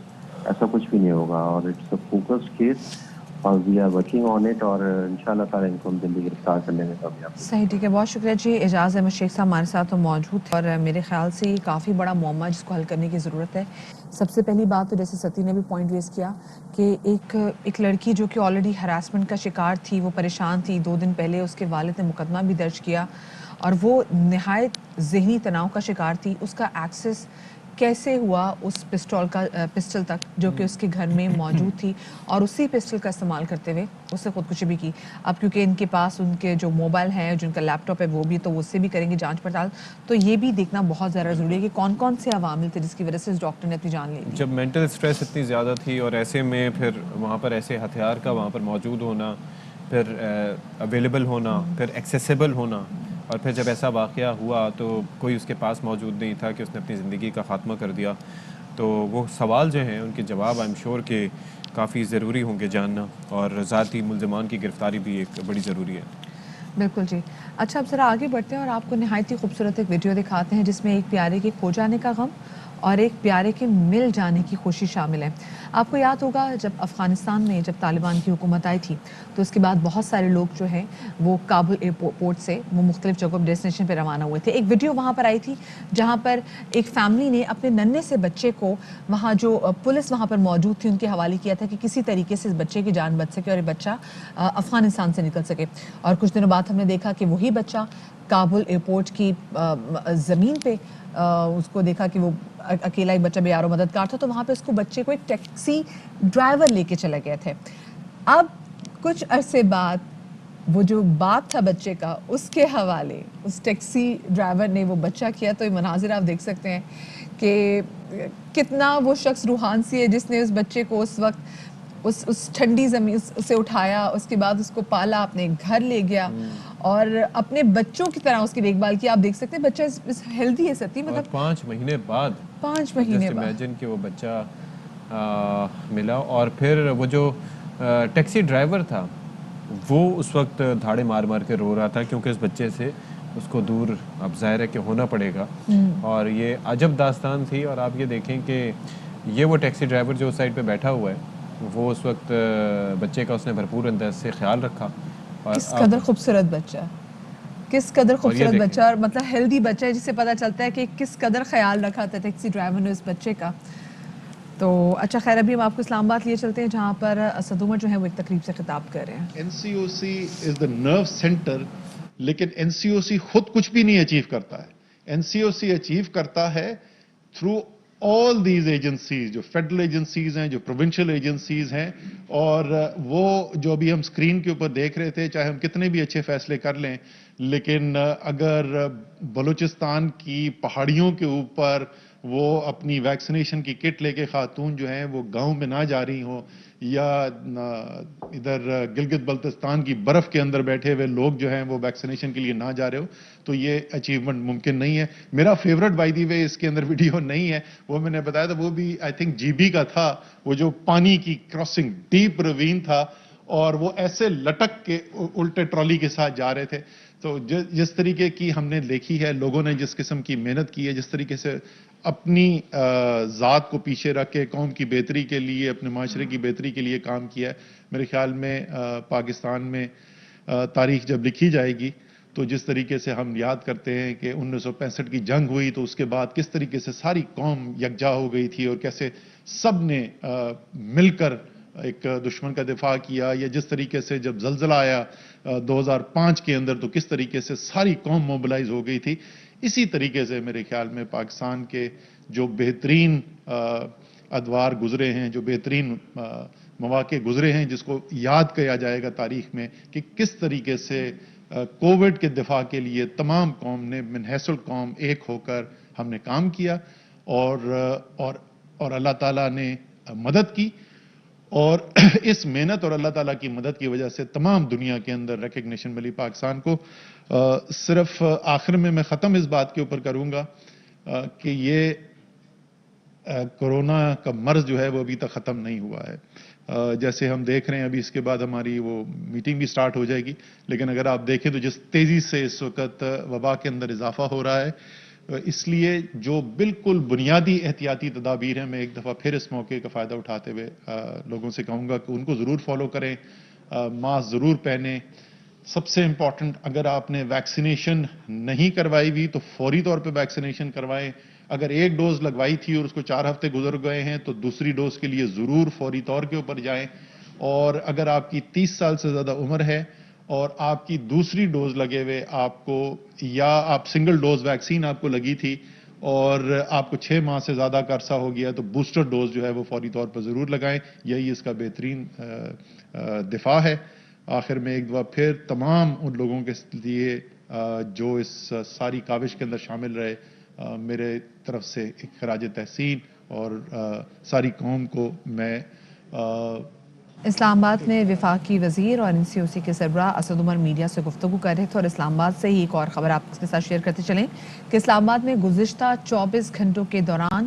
ایسا کچھ بھی نہیں ہوگا، اور اٹس اے فوکسڈ کیس، اور we are working on it, اور انشاءاللہ تعالی ان کو ہم جلدی گرفتار کرنے میں کامیاب. صحیح، ٹھیک ہے، بہت شکریہ جی. اعجاز احمد شیخ صاحب ہمارے ساتھ موجود تھے، اور میرے خیال سے یہ کافی بڑا معمہ جس کو حل کرنے کی ضرورت ہے. سب سے پہلی بات تو جیسے ستی نے بھی پوائنٹ ریز کیا کہ ایک لڑکی جو کہ آلریڈی ہراسمنٹ کا شکار تھی، وہ پریشان تھی. 2 دن پہلے اس کے والد نے مقدمہ بھی درج کیا، اور وہ نہایت ذہنی تناؤ کا شکار تھی. اس کا ایکسس کیسے ہوا اس پسٹل تک جو کہ اس کے گھر میں موجود تھی، اور اسی پسٹل کا استعمال کرتے ہوئے اس سے خودکشی بھی کی. اب کیونکہ ان کے پاس ان کے جو موبائل ہیں، جن کا لیپ ٹاپ ہے، وہ بھی، تو اس سے بھی کریں گے جانچ پڑتال. تو یہ بھی دیکھنا بہت زیادہ ضروری ہے کہ کون کون سے عوامل تھے جس کی وجہ سے اس ڈاکٹر نے اپنی جان لی تھی. جب مینٹل اسٹریس اتنی زیادہ تھی، اور ایسے میں پھر وہاں پر ایسے ہتھیار کا وہاں پر موجود ہونا، پھر اویلیبل ہونا، پھر ایکسیسیبل ہونا، اور پھر جب ایسا واقعہ ہوا تو کوئی اس کے پاس موجود نہیں تھا کہ اس نے اپنی زندگی کا خاتمہ کر دیا. تو وہ سوال جو ہیں ان کے جواب آئی ایم شیور کہ کافی ضروری ہوں گے جاننا، اور ذاتی ملزمان کی گرفتاری بھی ایک بڑی ضروری ہے. بالکل جی. اچھا اب ذرا آگے بڑھتے ہیں اور آپ کو نہایت ہی خوبصورت ایک ویڈیو دکھاتے ہیں جس میں ایک پیارے کے کھو جانے کا غم اور ایک پیارے کے مل جانے کی خوشی شامل ہے. آپ کو یاد ہوگا جب افغانستان میں جب طالبان کی حکومت آئی تھی تو اس کے بعد بہت سارے لوگ جو ہیں وہ کابل ایئرپورٹ سے وہ مختلف جگہوں ڈیسٹینیشن پہ روانہ ہوئے تھے. ایک ویڈیو وہاں پر آئی تھی جہاں پر ایک فیملی نے اپنے ننھے سے بچے کو وہاں جو پولیس وہاں پر موجود تھی ان کے حوالے کیا تھا کہ کسی طریقے سے اس بچے کی جان بچ سکے اور یہ بچہ افغانستان سے نکل سکے. اور کچھ دنوں بعد ہم نے دیکھا کہ وہی بچہ کابل ایئرپورٹ کی زمین پہ اس کو دیکھا کہ وہ اکیلا ایک بچہ بے یار و مددگار تھا، تو وہاں پہ اس کو بچے کو ایک ٹیکسی ڈرائیور لے کے چلے گئے تھے. اب کچھ عرصے بعد وہ جو باپ تھا بچے کا اس کے حوالے اس ٹیکسی ڈرائیور نے وہ بچہ کیا. تو یہ مناظر آپ دیکھ سکتے ہیں کہ کتنا وہ شخص روحانسی ہے جس نے اس بچے کو اس وقت اس ٹھنڈی زمین سے اٹھایا، اس کے بعد اس کو پالا، اپنے گھر لے گیا اور اپنے بچوں کی طرح اس کی دیکھ بھال کی. آپ دیکھ سکتے ہیں بچہ ہیلدی ہے ستی، مطلب 5 مہینے بعد 5 مہینے بعد امیجن کہ وہ بچہ ملا. اور پھر وہ جو ٹیکسی ڈرائیور تھا وہ اس وقت دھاڑے مار مار کے رو رہا تھا کیونکہ اس بچے سے اس کو دور اب ظاہر ہے کہ ہونا پڑے گا. اور یہ عجب داستان تھی. اور آپ یہ دیکھیں کہ یہ وہ ٹیکسی ڈرائیور جو اس سائڈ پہ بیٹھا ہوا ہے وہ اس وقت بچے کا اس نے بھرپور انداز سے خیال رکھا. اور کس قدر خوبصورت بچہ، کس قدر خوبصورت بچہ اور مطلب ہیلدی بچہ ہے جس سے پتہ چلتا ہے کہ کس قدر خیال رکھا تھا ٹیکسی ڈرائیور نے اس بچے کا. تو اچھا خیر ابھی ہم آپ کو اسلام آباد لیے چلتے ہیں جہاں پر اسد عمر جو ہے وہ ایک تقریب سے خطاب کر رہے ہیں. این سی او سی از دا نرو سینٹر، لیکن این سی او سی خود کچھ بھی نہیں اچیو کرتا ہے. این سی او سی اچیو کرتا ہے تھرو آل دیز ایجنسیز، جو فیڈرل ایجنسیز ہیں، جو پروونشل ایجنسیز ہیں. اور وہ جو ابھی ہم اسکرین کے اوپر دیکھ رہے تھے، چاہے ہم کتنے بھی اچھے فیصلے کر لیں، لیکن اگر بلوچستان کی پہاڑیوں کے اوپر وہ اپنی ویکسینیشن کی کٹ لے کے خاتون جو ہیں وہ گاؤں میں نہ جا رہی ہوں، یا ادھر گلگت بلتستان کی برف کے اندر بیٹھے ہوئے لوگ جو ہیں وہ ویکسینیشن کے لیے نہ جا رہے ہو، تو یہ اچیومنٹ ممکن نہیں ہے. میرا فیورٹ بائی دی وے اس کے اندر ویڈیو نہیں ہے، وہ میں نے بتایا تھا، وہ بھی آئی تھنک جی بی کا تھا، وہ جو پانی کی کراسنگ ڈیپ روین تھا اور وہ ایسے لٹک کے الٹے ٹرالی کے ساتھ جا رہے تھے. تو جس طریقے کی ہم نے دیکھی ہے، لوگوں نے جس قسم کی محنت کی ہے، جس طریقے سے اپنی ذات کو پیچھے رکھ کے قوم کی بہتری کے لیے، اپنے معاشرے کی بہتری کے لیے کام کیا ہے، میرے خیال میں پاکستان میں تاریخ جب لکھی جائے گی تو جس طریقے سے ہم یاد کرتے ہیں کہ 1965 کی جنگ ہوئی تو اس کے بعد کس طریقے سے ساری قوم یکجا ہو گئی تھی اور کیسے سب نے مل کر ایک دشمن کا دفاع کیا، یا جس طریقے سے جب زلزلہ آیا 2005 کے اندر تو کس طریقے سے ساری قوم موبلائز ہو گئی تھی. اسی طریقے سے میرے خیال میں پاکستان کے جو بہترین ادوار گزرے ہیں، جو بہترین مواقع گزرے ہیں، جس کو یاد کیا جائے گا تاریخ میں کہ کس طریقے سے کووڈ کے دفاع کے لیے تمام قوم نے من حیث القوم ایک ہو کر ہم نے کام کیا اور اللہ تعالیٰ نے مدد کی. اور اس محنت اور اللہ تعالیٰ کی مدد کی وجہ سے تمام دنیا کے اندر ریکگنیشن ملی پاکستان کو. صرف آخر میں ختم اس بات کے اوپر کروں گا کہ یہ کورونا کا مرض جو ہے وہ ابھی تک ختم نہیں ہوا ہے. جیسے ہم دیکھ رہے ہیں ابھی اس کے بعد ہماری وہ میٹنگ بھی سٹارٹ ہو جائے گی، لیکن اگر آپ دیکھیں تو جس تیزی سے اس وقت وبا کے اندر اضافہ ہو رہا ہے، اس لیے جو بالکل بنیادی احتیاطی تدابیر ہیں، میں ایک دفعہ پھر اس موقع کا فائدہ اٹھاتے ہوئے لوگوں سے کہوں گا کہ ان کو ضرور فالو کریں، ماسک ضرور پہنیں. سب سے امپورٹنٹ، اگر آپ نے ویکسینیشن نہیں کروائی ہوئی تو فوری طور پہ ویکسینیشن کروائیں. اگر ایک ڈوز لگوائی تھی اور اس کو 4 ہفتے گزر گئے ہیں تو دوسری ڈوز کے لیے ضرور فوری طور کے اوپر جائیں. اور اگر آپ کی 30 سال سے زیادہ عمر ہے اور آپ کی دوسری ڈوز لگے ہوئے آپ کو، یا آپ سنگل ڈوز ویکسین آپ کو لگی تھی اور آپ کو 6 ماہ سے زیادہ کا عرصہ ہو گیا تو بوسٹر ڈوز جو ہے وہ فوری طور پر ضرور لگائیں. یہی اس کا بہترین دفاع ہے. آخر میں ایک دفعہ پھر تمام ان لوگوں کے لیے جو اس ساری کاوش کے اندر شامل رہے، میرے طرف سے ایک خراج تحسین، اور ساری قوم کو میں اسلام آباد میں وفاقی وزیر اور این سی او سی کے سربراہ اسد عمر میڈیا سے گفتگو کر رہے تھے. اور اسلام آباد سے ہی ایک اور خبر آپ کے ساتھ شیئر کرتے چلیں کہ اسلام آباد میں گزشتہ 24 گھنٹوں کے دوران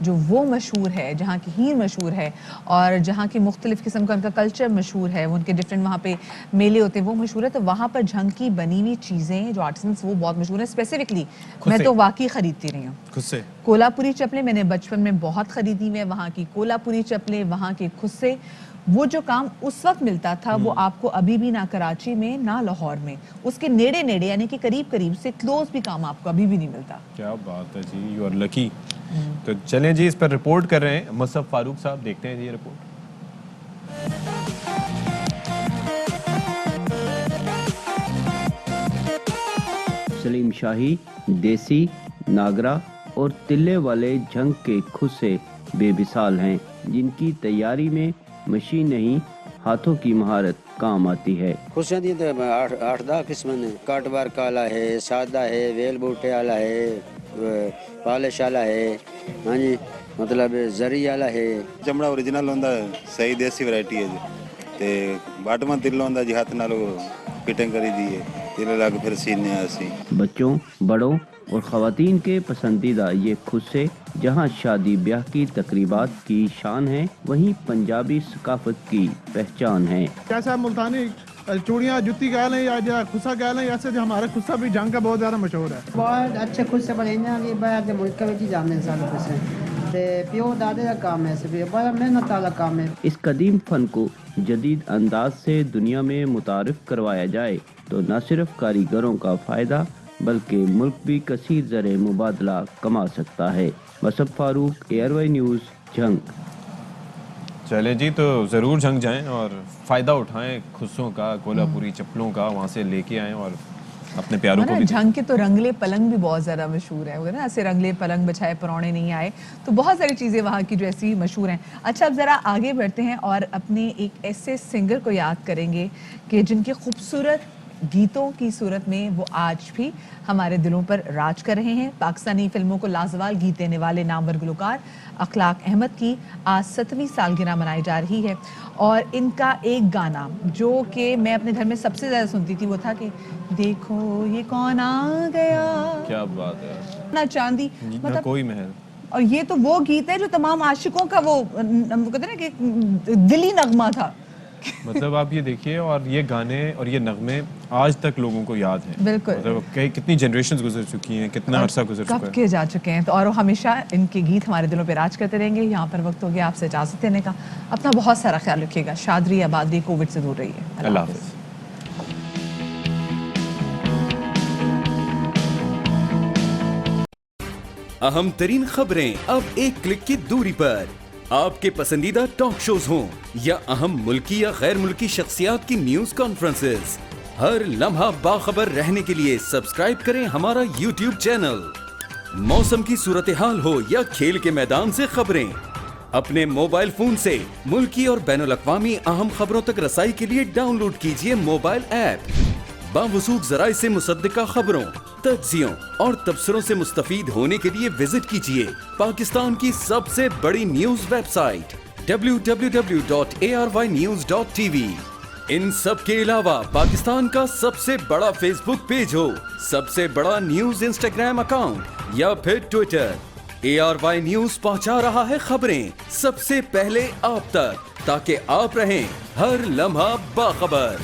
جو وہ مشہور ہے, جہاں کی ہیر مشہور ہے, اور جہاں کی مختلف قسم کا ان کا کلچر مشہور ہے, ان کے ڈفرینٹ وہاں پہ میلے ہوتے ہیں, وہ مشہور ہے. تو وہاں پر جھنگ کی بنی ہوئی چیزیں جو آرٹسنس وہ بہت مشہور ہیں. اسپیسیفکلی میں تو واقعی خریدتی رہی ہوں. خود سے کولاپوری چپلیں میں نے بچپن میں بہت خریدی ہیں. وہاں کی کولاپوری چپلیں, وہاں کے خصے, وہ جو کام اس وقت ملتا تھا وہ آپ کو ابھی بھی نہ کراچی میں نہ لاہور میں, اس کے نیڑے نیڑے یعنی کہ قریب قریب سے کلوز بھی کام آپ کو ابھی بھی نہیں ملتا. کیا بات ہے جی, یو آر لکی. تو چلیں جی, اس پر رپورٹ کر رہے ہیں مصعب فاروق صاحب, دیکھتے ہیں جی یہ رپورٹ. سلیم شاہی, دیسی, ناگرا اور تلے والے جھنگ کے خصے بے مثال ہیں, جن کی تیاری میں مشین نہیں ہاتھوں کی مہارت کام آتی ہے. خصے دی 8-10 قسم نے, کٹ ورک والا ہے, سادہ ہے, ویل بوٹے والا ہے, پالش والا ہے, ہاں جی مطلب زری والا ہے. چمڑا اوریجنل ہوندا ہے, صحیح دیسی ورائٹی ہے جی, تے باٹما تل ہوندا جی, ہاتھ نال فٹنگ کری دی ہے, تل لگ پھر سینے اسی. بچوں, بڑوں اور خواتین کے پسندیدہ یہ خصے جہاں شادی بیاہ کی تقریبات کی شان ہے, وہیں پنجابی ثقافت کی پہچان ہے. جیسا ملتانی چوڑیاں جتی کہہ لیں یا خصہ کہہ لیں, ایسے جو ہمارا خصہ بھی جنگ کا بہت زیادہ مشہور ہے. بہت اچھے خصے بنے ہیں, باہر ملک میں جانے سارے خصے, پیو دادے کا کام ہے, بڑا محنت والا کام ہے. اس قدیم فن کو جدید انداز سے دنیا میں متعارف کروایا جائے تو نہ صرف کاریگروں کا فائدہ بلکہ ملک بھی کثیر زر مبادلہ کما سکتا ہے. مصعب فاروق, ARY نیوز, جھنگ. چلیں جی, تو ضرور جھنگ جائیں اور فائدہ اٹھائیں خصوں کا, کولاپوری چپلوں کا, وہاں سے لے کے آئیں اور اپنے پیاروں کو بھی. جھنگ کے تو رنگلے پلنگ بھی بہت زیادہ مشہور ہے نا, ایسے رنگلے پلنگ بچھائے پرونے نہیں آئے, تو بہت ساری چیزیں وہاں کی جو ایسی مشہور ہیں. اچھا, اب ذرا آگے بڑھتے ہیں اور اپنے ایک ایسے سنگر کو یاد کریں گے کہ جن کے خوبصورت گیتوں کی صورت میں وہ آج بھی ہمارے دلوں پر راج کر رہے ہیں. پاکستانی فلموں کو لازوال گیت دینے والے نامور گلوکار اخلاق احمد کی آج 7ویں سالگرہ منائی جا رہی ہے, اور ان کا ایک گانا جو کہ میں اپنے گھر میں سب سے زیادہ سنتی تھی وہ تھا کہ دیکھو یہ کون آ گیا. کیا بات ہے, نہ چاندی نہ کوئی محل. اور یہ تو وہ گیت ہے جو تمام عاشقوں کا وہ کہتے ہیں نا کہ دلی نغمہ تھا. مطلب آپ یہ دیکھیے, اور یہ گانے اور یہ نغمے آج تک لوگوں کو یاد ہیں. بالکل, مطلب کتنی جنریشنز گزر چکی ہیں, کتنا عرصہ گزر چکا ہے, کب کے جا چکے ہیں. تو اور ہمیشہ ان کے گیت ہمارے دلوں پہ راج کرتے رہیں گے. یہاں پر وقت ہو گیا آپ سے اجازت دینے کا. اپنا بہت سارا خیال رکھیے گا. شادری آبادی, کووڈ سے دور رہیے. اللہ حافظ. اہم ترین خبریں اب ایک کلک کی دوری پر. آپ کے پسندیدہ ٹاک شوز ہوں یا اہم ملکی یا غیر ملکی شخصیات کی نیوز کانفرنسز, ہر لمحہ باخبر رہنے کے لیے سبسکرائب کریں ہمارا YouTube چینل. موسم کی صورتحال ہو یا کھیل کے میدان سے خبریں, اپنے موبائل فون سے ملکی اور بین الاقوامی اہم خبروں تک رسائی کے لیے ڈاؤن لوڈ کیجیے موبائل ایپ. باوثوق ذرائع سے مصدقہ خبروں, تجزیوں اور تبصروں سے مستفید ہونے کے لیے وزٹ کیجیے پاکستان کی سب سے بڑی نیوز ویب سائٹ www.arynews.tv. ان سب کے علاوہ پاکستان کا سب سے بڑا فیس بک پیج ہو, سب سے بڑا نیوز انسٹاگرام اکاؤنٹ یا پھر ٹویٹر, ARY نیوز پہنچا رہا ہے خبریں سب سے پہلے آپ تک, تاکہ آپ رہیں ہر لمحہ باخبر.